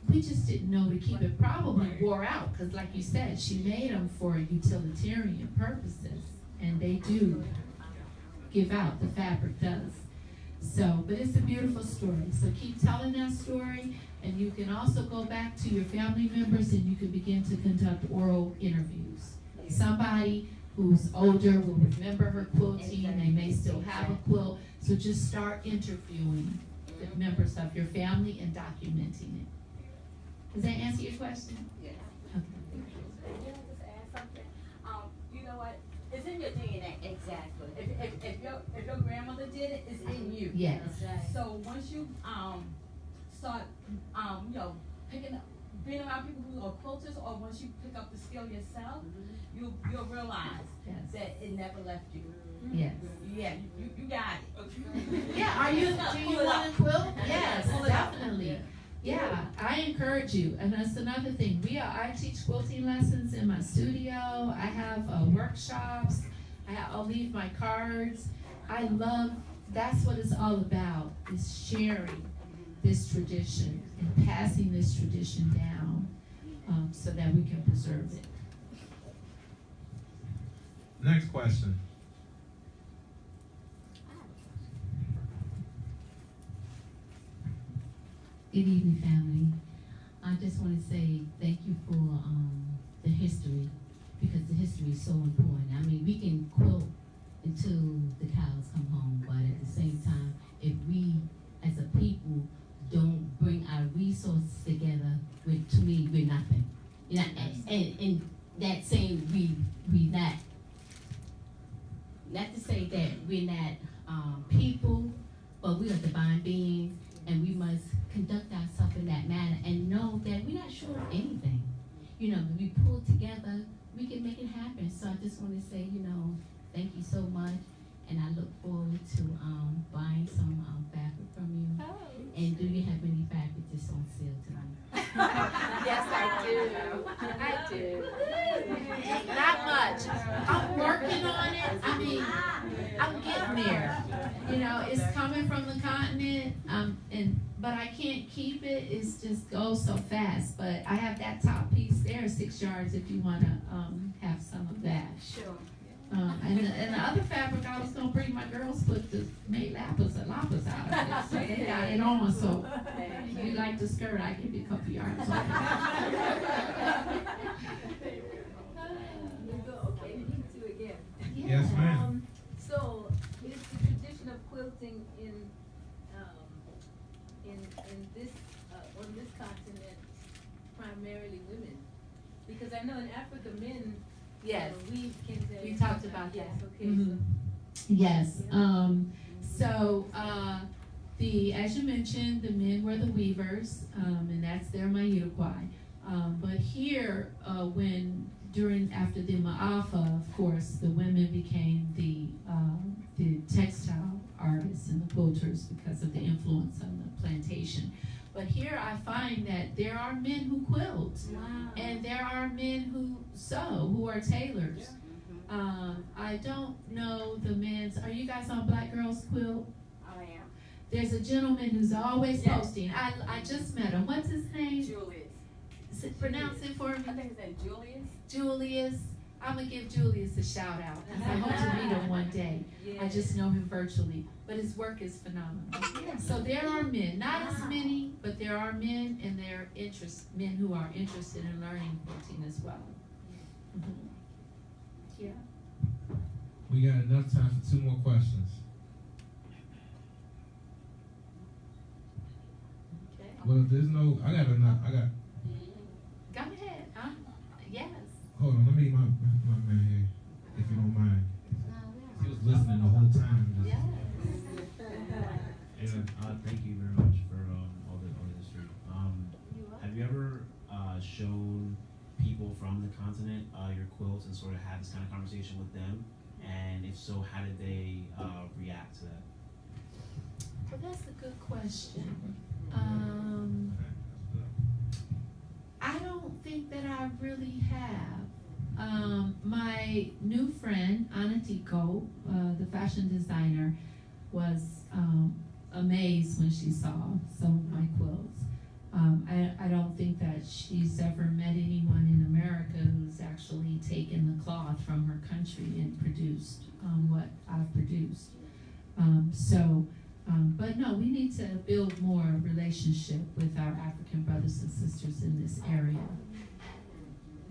we just didn't know to keep it. Probably wore out, because like you said, she made them for utilitarian purposes. And they do give out, the fabric does. So, but it's a beautiful story. So keep telling that story, and you can also go back to your family members and you can begin to conduct oral interviews. Somebody who's older will remember her quilting, they may still have a quilt, so just start interviewing the members of your family and documenting it. Does that answer your question? Yes. Okay. Can I just add something? You know what? It's in your DNA. Exactly. If your grandmother did it, it's in you. Yes. So once you start you know, picking up, being around people who are quilters, or once you pick up the skill yourself, you'll realize that it never left you. Yes. Yeah, you got it. Yeah, do you want to quilt? Yes, definitely. Yeah, I encourage you, and that's another thing. I teach quilting lessons in my studio. I have workshops. I'll leave my cards. That's what it's all about, is sharing this tradition and passing this tradition down so that we can preserve it. Next question. Good evening, family. I just want to say thank you for the history, because the history is so important. I mean, we can quilt until the cows come home, but at the same time, if we as a people don't bring our resources together, to me, we're nothing. You know, and that saying we not to say that we're not people, but we are divine beings, and we must conduct ourselves in that manner and know that we're not sure of anything. You know, when we pull together, we can make it happen. So I just want to say, you know, thank you so much, and I look forward to buying some fabric from you. Oh. And do you have any fabric just on sale tonight? Yes, I do. I do. Not much. I'm working on it. I mean, I'm getting there. You know, it's coming from the continent, but I can't keep it. It's just goes so fast. But I have that top piece there, 6 yards, if you want to have some of that. Sure. And the other fabric I was gonna bring, my girls made lapas and lapas out of it, so they got it on. So if you like the skirt, I give you a couple yards off. Okay, me too again. Yes, ma'am. So, is the tradition of quilting in this on this continent primarily women? Because I know in Africa men Yes, weave we talked about yes, that. okay. Mhm. Yes. So as you mentioned, the men were the weavers, and that's their mayukwai. But here, after the Ma'afa, of course, the women became the textile artists and the quilters because of the influence on the plantation. But here I find that there are men who quilt, and there are men who sew, who are tailors. I don't know the men's. Are you guys on Black Girls Quilt? I am. There's a gentleman who's always posting. I just met him. What's his name? Julius. Pronounce it for me. I think his name Julius. Julius. I'm gonna give Julius a shout out because I hope to meet him one day. I just know him virtually, but his work is phenomenal. So there are men, not as many, but there are men, and men who are interested in learning quilting as well. We got enough time for 2 more questions. Well, if there's no, I got. Go ahead. Yes. Hold on, let me my man here, if you don't mind. He was listening the whole time. Yes. Thank you very much for all the history. Have you ever shown people from the continent your quilts and sort of had this kind of conversation with them? And if so, how did they react to that? Well, that's a good question. I don't think that I really have. My new friend, Anatiko, the fashion designer, was amazed when she saw some of my quilts. I don't think that she's ever met anyone in America who's actually taken the cloth from her country and produced what I've produced. But no, we need to build more relationship with our African brothers and sisters in this area.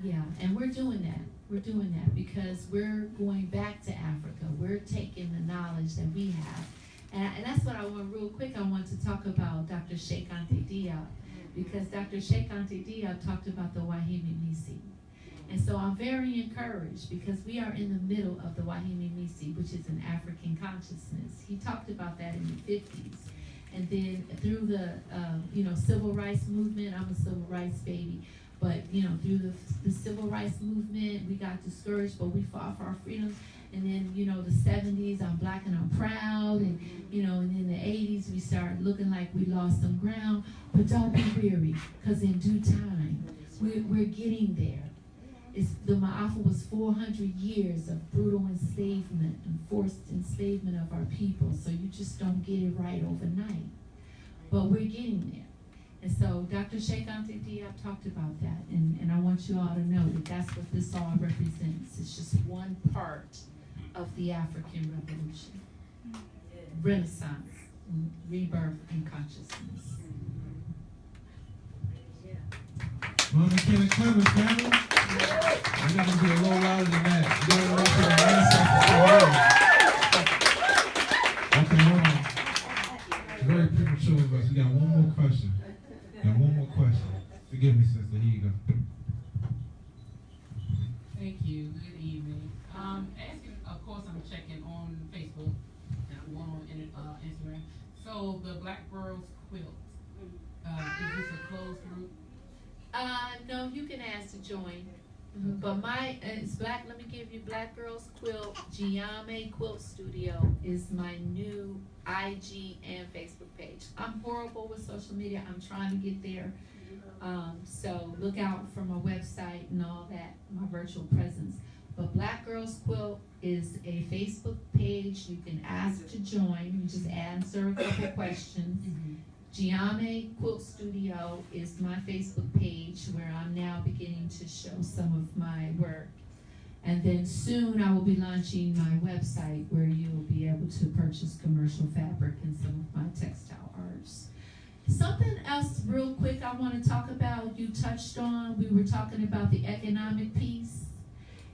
Yeah, and we're doing that. We're doing that because we're going back to Africa. We're taking the knowledge that we have. And that's what I want, real quick, I want to talk about Dr. Sheikh Anta Diop, because Dr. Sheikh Anta Diop talked about the Wahimi Misi. And so I'm very encouraged because we are in the middle of the Wahimi Misi, which is an African consciousness. He talked about that in the 50s. And then through the civil rights movement, I'm a civil rights baby, but through the civil rights movement, we got discouraged, but we fought for our freedoms. And then, the 70s, I'm black and I'm proud. And, and in the 80s, we started looking like we lost some ground. But don't be weary, because in due time, we're getting there. The Ma'afa was 400 years of brutal enslavement and forced enslavement of our people. So you just don't get it right overnight. But we're getting there. And so Dr. Sheikh Anta Diop talked about that. And I want you all to know that that's what this all represents. It's just one part of the African Revolution. Renaissance, rebirth, and consciousness. Mama Kyna Clemons, family. I'm not gonna be a little louder than that. You gotta wait for the ancestors to Okay, hold on. Very premature of us. We got one more question. Forgive me, sister. Here you go. Thank you. Good evening. Asking, of course, I'm checking on Facebook and one on Instagram. So the Black Girls Quilt, is this a closed group? No, you can ask to join. But it's Black, let me give you Black Girls Quilt, Giame Quilt Studio is my new IG and Facebook page. I'm horrible with social media. I'm trying to get there. So look out for my website and all that, my virtual presence. But Black Girls Quilt is a Facebook page. You can ask to join. You just answer a couple questions. Giame Quilt Studio is my Facebook page where I'm now beginning to show some of my work. And then soon I will be launching my website where you will be able to purchase commercial fabric and some of my textile arts. Something else real quick I want to talk about, you touched on, we were talking about the economic piece.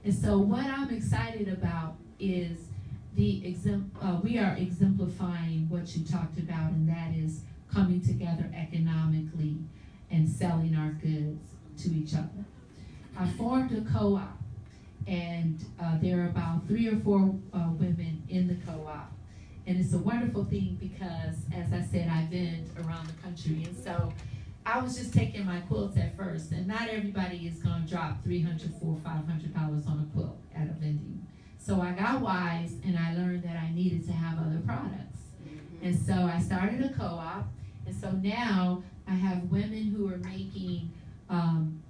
And so what I'm excited about is we are exemplifying what you talked about, and that is coming together economically and selling our goods to each other. I formed a co-op, and there are about 3 or 4 women in the co-op. And it's a wonderful thing because, as I said, I vend around the country. And so I was just taking my quilts at first, and not everybody is going to drop $300, $400, $500 on a quilt at a vending. So I got wise, and I learned that I needed to have other products. And so I started a co-op. And so now I have women who are making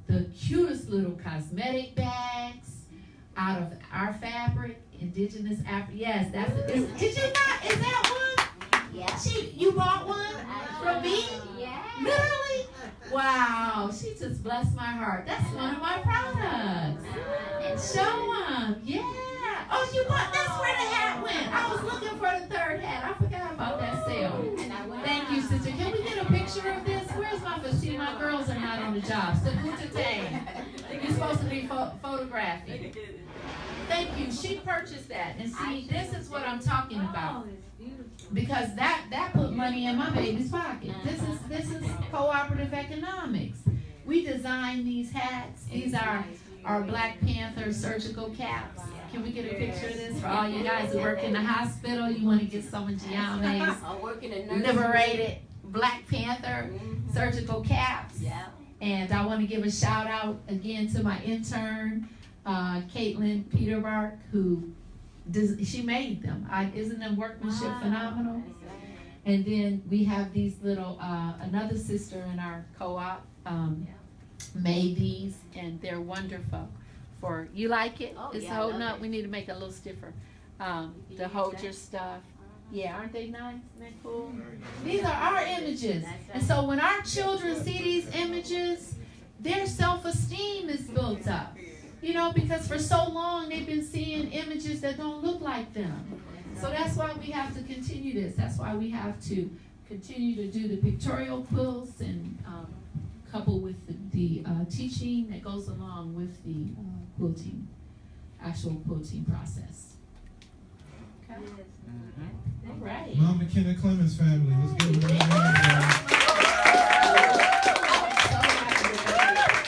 the cutest little cosmetic bags out of our fabric, indigenous Africa. Yes, that's it. Did you not? Is that one? Yeah. You bought one from me? Yeah. Literally? Wow, she just blessed my heart. That's one of my products. And show them. Yeah. Oh, you bought, that's where the hat went. I was looking for the 3rd hat. I forgot about that sale. Thank you, sister. Can we get a picture of this? Where's my, see, my girls are not on the job. You're supposed to be photographing. Thank you. She purchased that. And see, this is what I'm talking about. because that put money in my baby's pocket. This is cooperative economics. We designed these hats. These are our Black Panther surgical caps. Can we get a picture of this for all you guys who work in the hospital? You want to get some of Gianna's liberated Black Panther surgical caps. Yeah. And I want to give a shout out again to my intern, Caitlin Peterbark, who she made them. Isn't them workmanship phenomenal? And then we have these little, another sister in our co-op made these, and they're wonderful. You like it? Oh, It's yeah, I holding love up. it. We need to make it a little stiffer. To hold your stuff. Yeah, aren't they nice? Isn't that cool? These are our images. And so when our children see these images, their self-esteem is built up. You know, because for so long they've been seeing images that don't look like them. So that's why we have to continue this. That's why we have to continue to do the pictorial quilts and couple with the teaching that goes along with the quilting, actual quilting process. Okay. All right. Mom and Kyna Clemons family, let's give them a hand.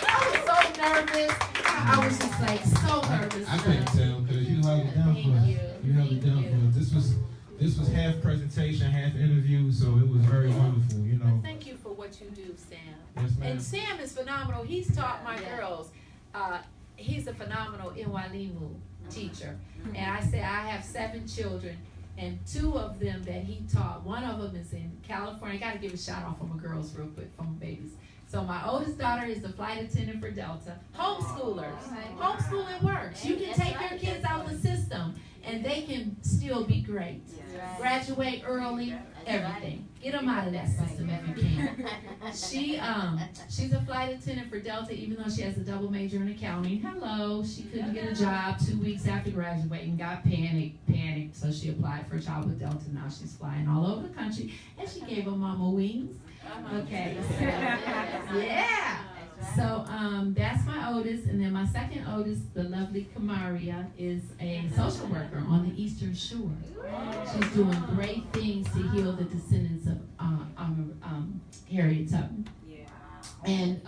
I was so nervous. I was just like so nervous. I couldn't tell because you held it down for us. You held it down for us. This was half presentation, half interview, so it was very wonderful, you know. Thank you for what you do, Sam. Yes, ma'am. And Sam is phenomenal. He's taught my girls. He's a phenomenal Inwalimu teacher. And I say I have 7 children, and 2 of them that he taught, one of them is in California. I got to give a shout out for my girls real quick, for my babies. So my oldest daughter is the flight attendant for Delta. Homeschoolers. Homeschooling works. You can take your kids out of the system, and they can still be great. Graduate early, everything. Get them out of that system if you can. She's a flight attendant for Delta, even though she has a double major in accounting. Hello, she couldn't get a job 2 weeks after graduating, got panicked, so she applied for a job with Delta. Now she's flying all over the country, and she gave her mama wings. Okay, so, yeah. So that's my oldest, and then my second oldest, the lovely Kamaria, is a social worker on the Eastern Shore. She's doing great things to heal the descendants of Harriet Tubman. And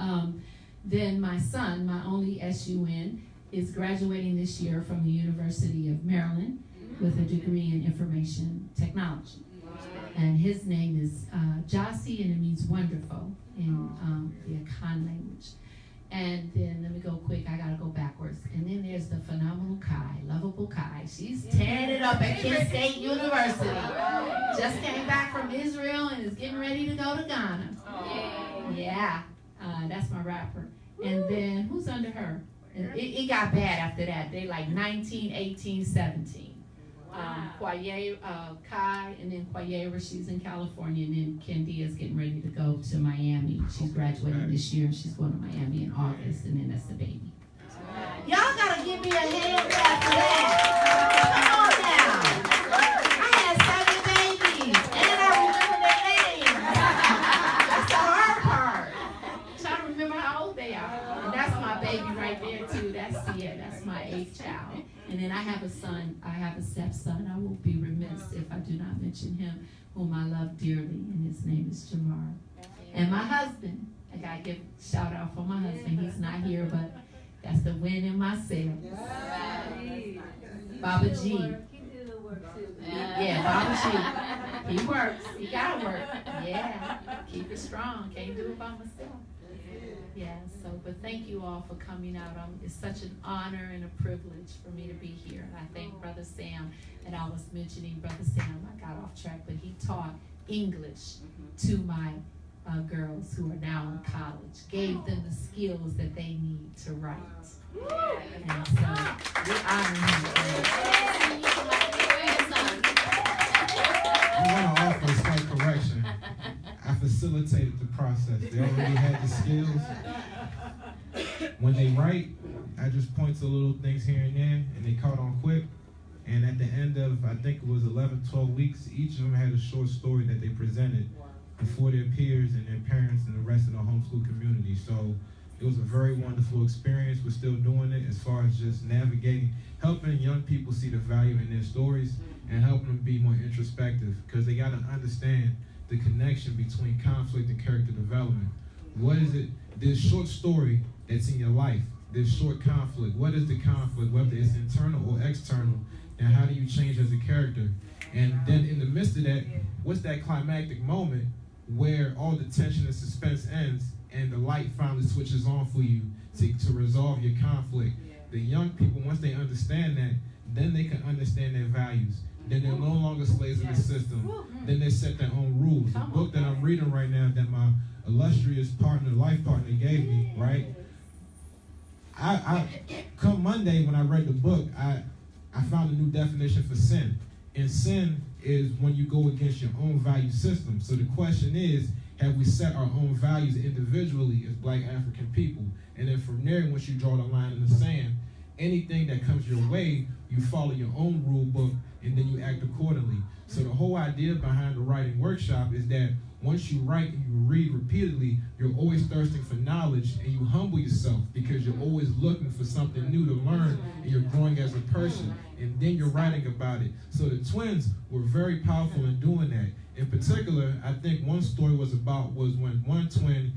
then my son, my only SUN, is graduating this year from the University of Maryland with a degree in information technology. And his name is Jossie, and it means wonderful in the Akan language. And then, let me go quick, I gotta go backwards. And then there's the phenomenal Kai, lovable Kai. She's tearing it up at Kent State University. Just came back from Israel and is getting ready to go to Ghana. Yeah, that's my rapper. And then, who's under her? It got bad after that. They like 19, 18, 17. Kai, and then Quayera, she's in California, and then Kendi is getting ready to go to Miami. She's graduating this year, and she's going to Miami in August, and then that's the baby. Y'all gotta give me a hand clap for that. Come on now. I had 7 babies, and I remember their names. That's the hard part. Trying to remember how old they are. And that's my baby right there too. That's my 8th child. And then I have a son, I have a stepson. I will be remiss if I do not mention him, whom I love dearly, and his name is Jamar. And my husband, I gotta give a shout out for my husband. He's not here, but that's the wind in my sails. Baba G. Yeah, Baba G. He works. He gotta work. Yeah. Keep it strong. Can't do it by myself. Yeah, but thank you all for coming out. It's such an honor and a privilege for me to be here. And I thank Brother Sam, and I was mentioning Brother Sam, I got off track, but he taught English to my girls who are now in college, gave them the skills that they need to write. And so we honor him. I want to offer a slight correction. I facilitated the process. They already had the skills. When they write, I just point to little things here and there, and they caught on quick. And at the end of, I think it was 11, 12 weeks, each of them had a short story that they presented before their peers and their parents and the rest of the homeschool community. So it was a very wonderful experience. We're still doing it as far as just navigating, helping young people see the value in their stories and helping them be more introspective, because they got to understand the connection between conflict and character development. What is it, this short story that's in your life, this short conflict, what is the conflict, whether it's internal or external, and how do you change as a character? And then in the midst of that, what's that climactic moment where all the tension and suspense ends and the light finally switches on for you to resolve your conflict? The young people, once they understand that, then they can understand their values. Then they're no longer slaves of the system. Then they set their own rules. The book that I'm reading right now that my illustrious partner, life partner, gave me, right? I come Monday when I read the book, I found a new definition for sin. And sin is when you go against your own value system. So the question is, have we set our own values individually as Black African people? And then from there, once you draw the line in the sand, anything that comes your way, you follow your own rule book, and then you act accordingly. So the whole idea behind the writing workshop is that once you write and you read repeatedly, you're always thirsting for knowledge, and you humble yourself because you're always looking for something new to learn, and you're growing as a person, and then you're writing about it. So the twins were very powerful in doing that. In particular, I think one story was when one twin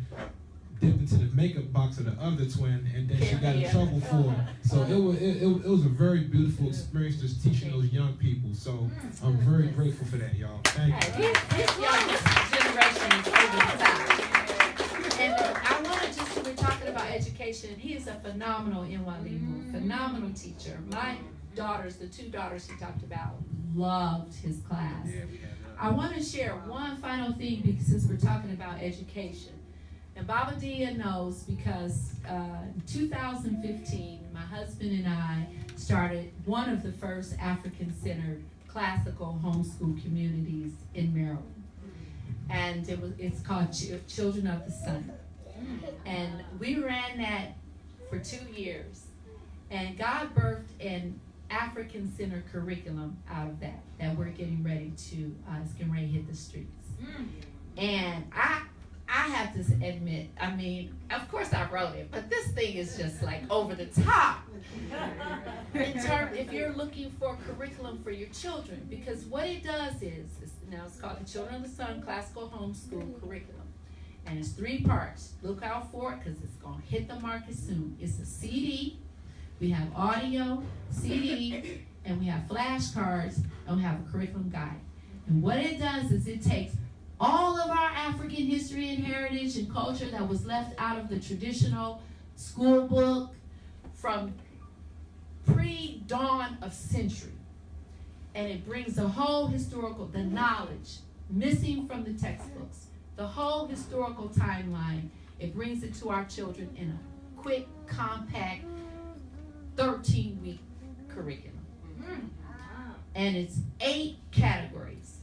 dipped into the makeup box of the other twin, and then she got in trouble for it. So it was a very beautiful experience just teaching those young people. So I'm very grateful for that, y'all. Thank you. This generation is over the top. And I want to just, we're talking about education. He is a phenomenal Nwalimu, phenomenal teacher. My daughters, the two daughters he talked about, loved his class. I want to share one final thing because since we're talking about education. And Baba Dia knows because in 2015, my husband and I started one of the first African-centered classical homeschool communities in Maryland. And it's called Children of the Sun. And we ran that for 2 years. And God birthed an African-centered curriculum out of that we're getting ready to, it's getting ready to hit the streets. And I have to admit, I mean, of course I wrote it, but this thing is just like over the top. If you're looking for curriculum for your children, because what it does is, now it's called the Children of the Sun Classical Homeschool Curriculum. And it's 3 parts. Look out for it because it's going to hit the market soon. It's a CD, we have audio, CD, and we have flashcards, and we have a curriculum guide. And what it does is it takes all of our African history and heritage and culture that was left out of the traditional school book from pre-dawn of century. And it brings the whole the knowledge missing from the textbooks, the whole historical timeline. It brings it to our children in a quick, compact, 13-week curriculum. And it's 8 categories.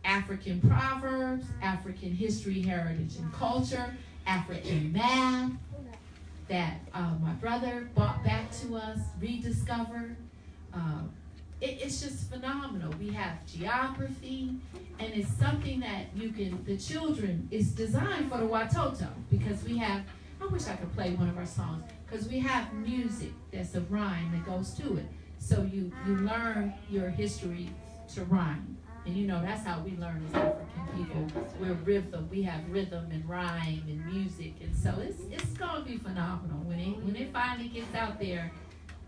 African proverbs, African history, heritage, and culture, African math that my brother brought back to us, rediscovered. It's just phenomenal. We have geography, and it's something that the children, is designed for the Watoto because we have, I wish I could play one of our songs, because we have music that's a rhyme that goes to it. So you learn your history to rhyme. And you know, that's how we learn as African people. We have rhythm and rhyme and music. And so it's going to be phenomenal. When it finally gets out there,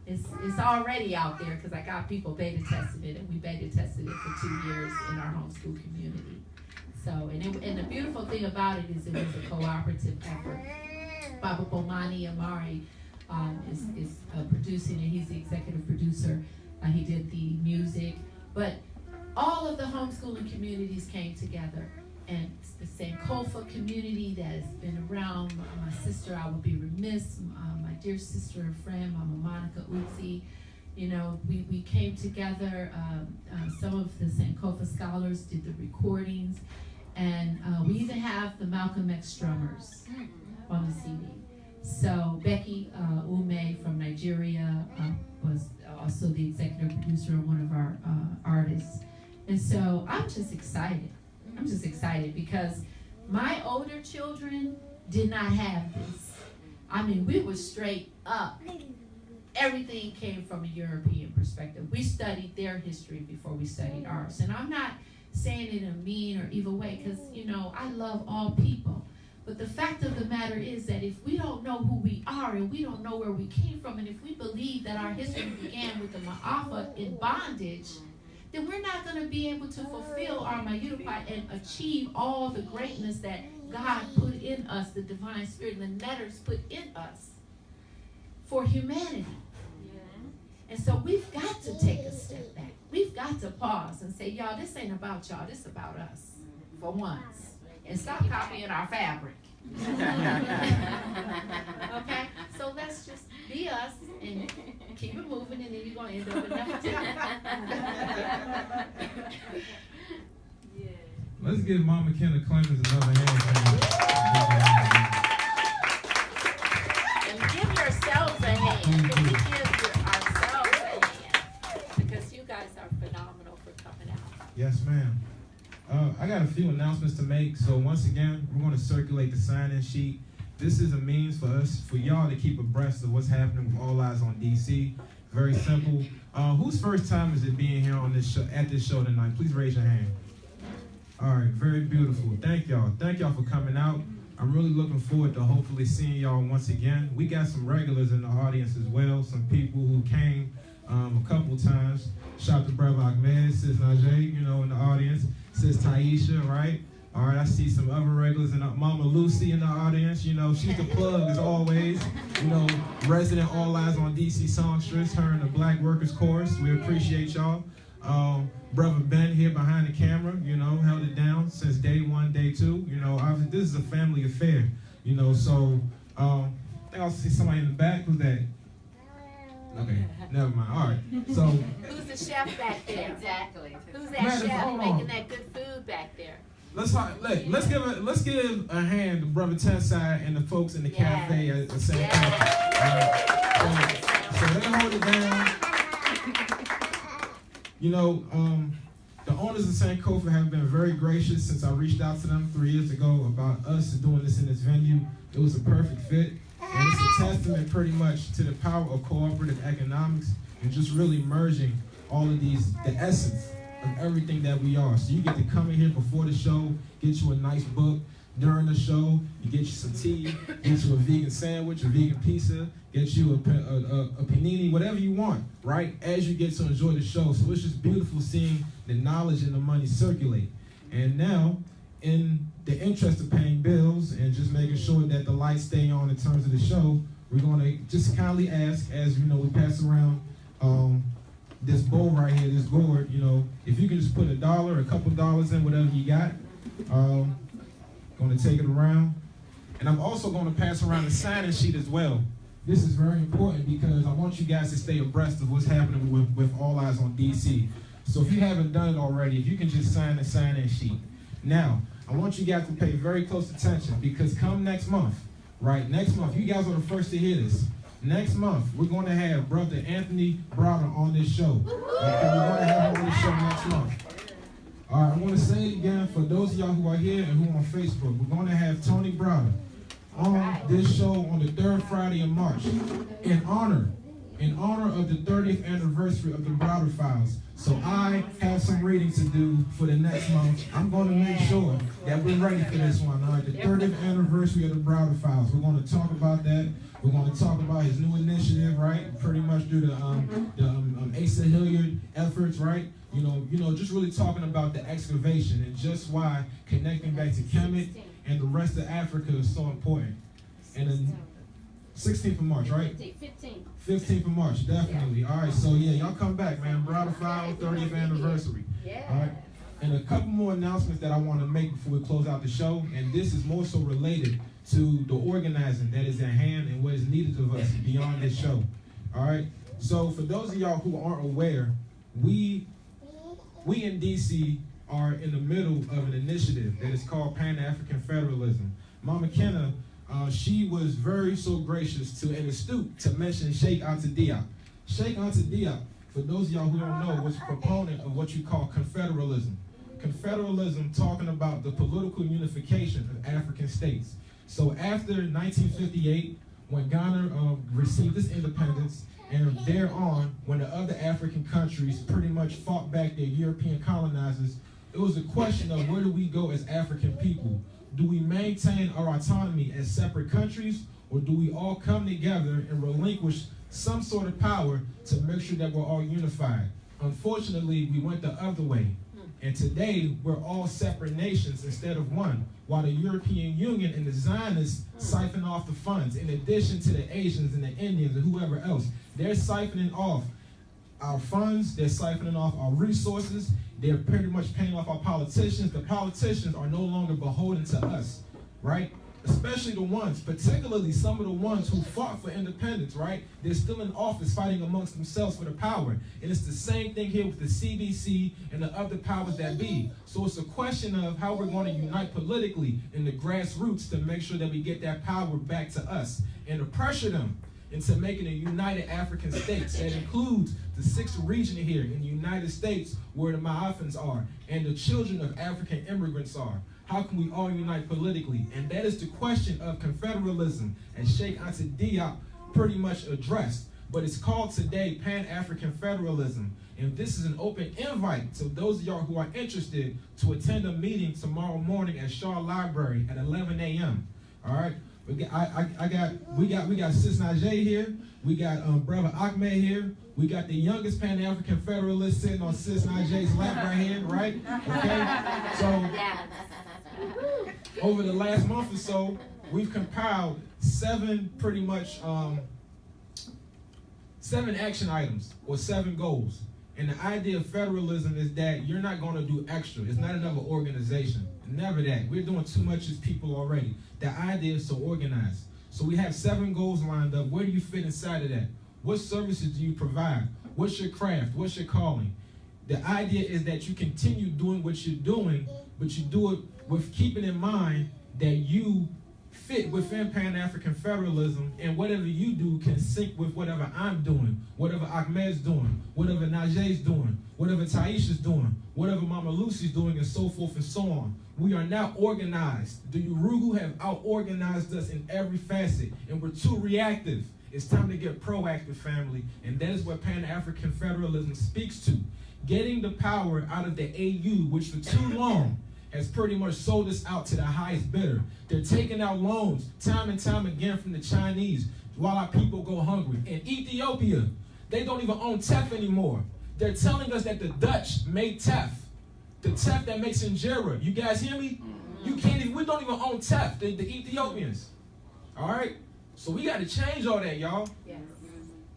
it's already out there because I got people beta testing it, and we beta tested it for 2 years in our homeschool community. So, and the beautiful thing about it is it was a cooperative effort. Baba Bomani Amari is producing it. He's the executive producer. He did the music. But all of the homeschooling communities came together, and the Sankofa community that has been around. My sister, I would be remiss, my dear sister and friend, Mama Monica Uzi. You know, we came together. Some of the Sankofa scholars did the recordings, and we even have the Malcolm X drummers on the CD. So Becky Ume from Nigeria was also the executive producer and one of our artists. And so I'm just excited. I'm just excited because my older children did not have this. I mean, we were straight up everything came from a European perspective. We studied their history before we studied ours. And I'm not saying it in a mean or evil way, because, I love all people. But the fact of the matter is that if we don't know who we are and we don't know where we came from, and if we believe that our history began with the Ma'afa in bondage, then we're not going to be able to fulfill our Mayudapai and achieve all the greatness that God put in us, the divine spirit, and the letters put in us for humanity. And so we've got to take a step back. We've got to pause and say, y'all, this ain't about y'all. This is about us for once. And stop copying our fabric. Okay? So let's just be us and keep it moving, and then you're going to end up with enough time. Let's give Mama Kyna Clemons another hand. And give yourselves a hand. Can we give ourselves a hand? Because you guys are phenomenal for coming out. Yes, ma'am. I got a few announcements to make. So once again, we're going to circulate the sign-in sheet. This is a means for us, for y'all to keep abreast of what's happening with All Eyes on DC. Very simple. Whose first time is it being here on this show, at this show tonight? Please raise your hand. All right, very beautiful. Thank y'all. Thank y'all for coming out. I'm really looking forward to hopefully seeing y'all once again. We got some regulars in the audience as well, some people who came a couple times. Shout out to Brother Ahmed, Sis Najee, in the audience. Sis Taisha, right? All right, I see some other regulars, and Mama Lucy in the audience. She's the plug as always. Resident All Eyes on DC songstress, her and the Black Workers Chorus. We appreciate y'all. Brother Ben here behind the camera, held it down since day one, day two. This is a family affair, so I think I'll see somebody in the back. Who's that? Okay, never mind. All right, so. Who's the chef back there? Exactly. Who's that chef making that good food back there? Let's give a hand to Brother Tensai and the folks in the cafe at the same time. So they hold it down. The owners of Sankofa have been very gracious since I reached out to them 3 years ago about us doing this in this venue. It was a perfect fit, and it's a testament pretty much to the power of cooperative economics and just really merging all of the essence of everything that we are. So you get to come in here before the show, get you a nice book. During the show, you get you some tea, get you a vegan sandwich, a vegan pizza, get you a panini, whatever you want, right? As you get to enjoy the show. So it's just beautiful seeing the knowledge and the money circulate. And now, in the interest of paying bills and just making sure that the lights stay on in terms of the show, we're going to just kindly ask, as we pass around this bowl right here, this board, if you can just put $1, a couple dollars in, whatever you got. Going to take it around. And I'm also going to pass around the sign-in sheet as well. This is very important because I want you guys to stay abreast of what's happening with All Eyes on DC. So if you haven't done it already, if you can just sign the sign-in sheet. Now, I want you guys to pay very close attention because come next month, right? Next month, you guys are the first to hear this. Next month, we're going to have Brother Anthony Browder on this show. Okay, we're going to have him on this show next month. All right, I want to say it again for those of y'all who are here and who are on Facebook. We're going to have Tony Browder on this show on the 3rd Friday in March in honor of the 30th anniversary of the Browder Files. So I have some reading to do for the next month. I'm going to make sure that we're ready for this one. All right, the 30th anniversary of the Browder Files. We're going to talk about that. We're going to talk about his new initiative, right? Pretty much through the Asa Hilliard efforts, right? Just really talking about the excavation and just why connecting back to Kemet and the rest of Africa is so important. And then 16th of March, right? 15th of March, definitely. All right, so y'all come back, man. Browder File, 30th anniversary. All right. And a couple more announcements that I want to make before we close out the show, and this is more so related to the organizing that is at hand and what is needed of us beyond this show. All right. So for those of y'all who aren't aware, we in DC are in the middle of an initiative that is called Pan-African Federalism. Mama Kyna, she was very so gracious and astute to mention Sheikh Anta Diop. Sheikh Anta Diop, for those of y'all who don't know, was a proponent of what you call confederalism. Confederalism talking about the political unification of African states. So after 1958, when Ghana received its independence, And thereon, when the other African countries pretty much fought back their European colonizers, it was a question of where do we go as African people? Do we maintain our autonomy as separate countries, or do we all come together and relinquish some sort of power to make sure that we're all unified? Unfortunately, we went the other way. And today, we're all separate nations instead of one, while the European Union and the Zionists siphon off the funds, in addition to the Asians and the Indians and whoever else. They're siphoning off our funds, they're siphoning off our resources, they're pretty much paying off our politicians. The politicians are no longer beholden to us, right? Especially the ones, particularly some of the ones who fought for independence, right? They're still in office fighting amongst themselves for the power. And it's the same thing here with the CBC and the other powers that be. So it's a question of how we're going to unite politically in the grassroots to make sure that we get that power back to us and to pressure them into making a united African states that includes the 6th region here in the United States where the Maafans are and the children of African immigrants are. How can we all unite politically? And that is the question of confederalism, as Sheikh Anta Diop pretty much addressed. But it's called today Pan-African Federalism. And this is an open invite to those of y'all who are interested to attend a meeting tomorrow morning at Shaw Library at 11 a.m. All right? We got Sis Najee here. We got Brother Ahmed here. We got the youngest Pan-African Federalist sitting on Sis Najee's lap right here, right? Okay? So, over the last month or so, we've compiled 7 action items or 7 goals. And the idea of federalism is that you're not going to do extra. It's not another organization. Never that. We're doing too much as people already. The idea is to organize. So we have 7 goals lined up. Where do you fit inside of that? What services do you provide? What's your craft? What's your calling? The idea is that you continue doing what you're doing, but you do it with keeping in mind that you fit within Pan-African Federalism, and whatever you do can sync with whatever I'm doing, whatever Ahmed's doing, whatever Najee's doing, whatever Taisha's doing, whatever Mama Lucy's doing, and so forth and so on. We are now organized. The Urugu have out-organized us in every facet, and we're too reactive. It's time to get proactive, family, and that is what Pan-African Federalism speaks to. Getting the power out of the AU, which for too long has pretty much sold us out to the highest bidder. They're taking out loans time and time again from the Chinese while our people go hungry. In Ethiopia, they don't even own teff anymore. They're telling us that the Dutch made teff. The teff that makes injera. You guys hear me? You can't even, we don't even own teff, the Ethiopians. All right? So we got to change all that, y'all. Yes.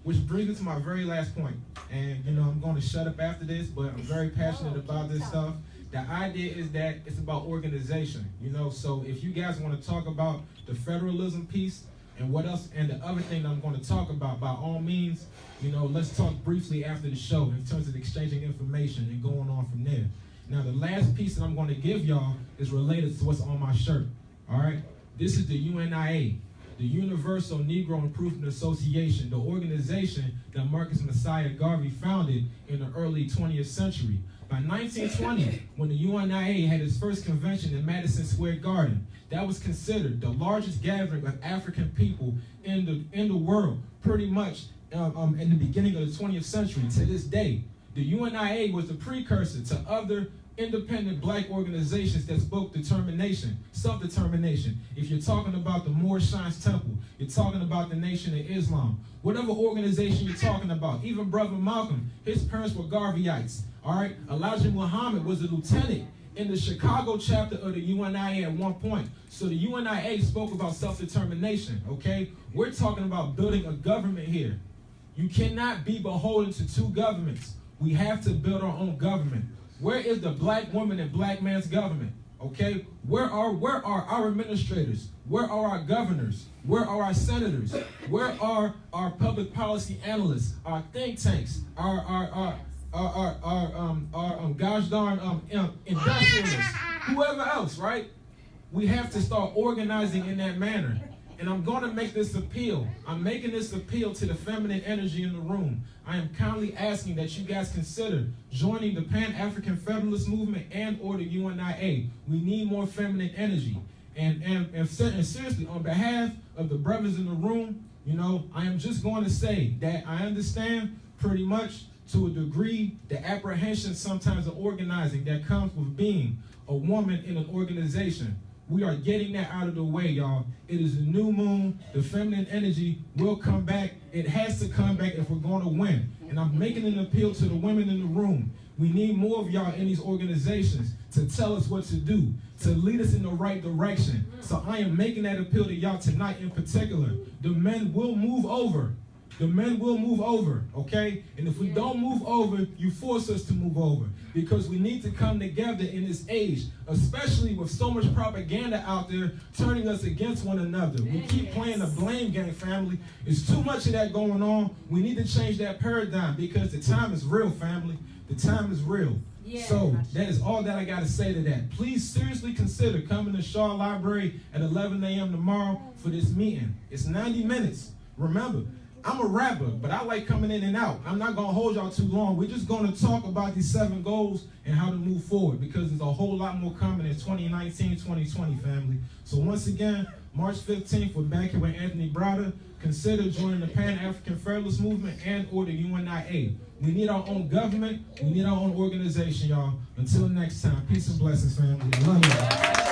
Which brings me to my very last point. And, you know, I'm going to shut up after this, but I'm very passionate about this stuff. The idea is that it's about organization, you know. So if you guys want to talk about the federalism piece and what else, and the other thing that I'm going to talk about, by all means, you know, let's talk briefly after the show in terms of exchanging information and going on from there. Now, the last piece that I'm going to give y'all is related to what's on my shirt, all right? This is the UNIA, the Universal Negro Improvement Association, the organization that Marcus Messiah Garvey founded in the early 20th century. By 1920, when the UNIA had its first convention in Madison Square Garden, that was considered the largest gathering of African people in the world, pretty much in the beginning of the 20th century. To this day, the UNIA was the precursor to other independent black organizations that spoke determination, self-determination. If you're talking about the Moorish Science Temple, you're talking about the Nation of Islam, whatever organization you're talking about, even Brother Malcolm, his parents were Garveyites, all right? Elijah Muhammad was a lieutenant in the Chicago chapter of the UNIA at one point. So the UNIA spoke about self-determination, okay? We're talking about building a government here. You cannot be beholden to 2 governments. We have to build our own government. Where is the black woman and black man's government? Okay? Where are our administrators? Where are our governors? Where are our senators? Where are our public policy analysts? Our think tanks? Our gosh darn industrialists? Whoever else, right? We have to start organizing in that manner. And I'm going to make this appeal. I'm making this appeal to the feminine energy in the room. I am kindly asking that you guys consider joining the Pan-African Federalist Movement and or the UNIA. We need more feminine energy. And seriously, on behalf of the brothers in the room, You know, I am just going to say that I understand pretty much to a degree the apprehension sometimes of organizing that comes with being a woman in an organization. We are getting that out of the way, y'all. It is a new moon. The feminine energy will come back. It has to come back if we're going to win. And I'm making an appeal to the women in the room. We need more of y'all in these organizations to tell us what to do, to lead us in the right direction. So I am making that appeal to y'all tonight in particular. The men will move over. The men will move over, okay? And if we don't move over, you force us to move over. Because we need to come together in this age, especially with so much propaganda out there turning us against one another. We keep playing the blame game, family. There's too much of that going on. We need to change that paradigm because the time is real, family. The time is real. So that is all that I got to say to that. Please seriously consider coming to Shaw Library at 11 a.m. tomorrow for this meeting. It's 90 minutes. Remember, I'm a rapper, but I like coming in and out. I'm not going to hold y'all too long. We're just going to talk about these 7 goals and how to move forward because there's a whole lot more coming in 2019, 2020, family. So once again, March 15th, we're back here with Anthony Browder. Consider joining the Pan-African Federalist Movement and or the UNIA. We need our own government. We need our own organization, y'all. Until next time, peace and blessings, family. Love you.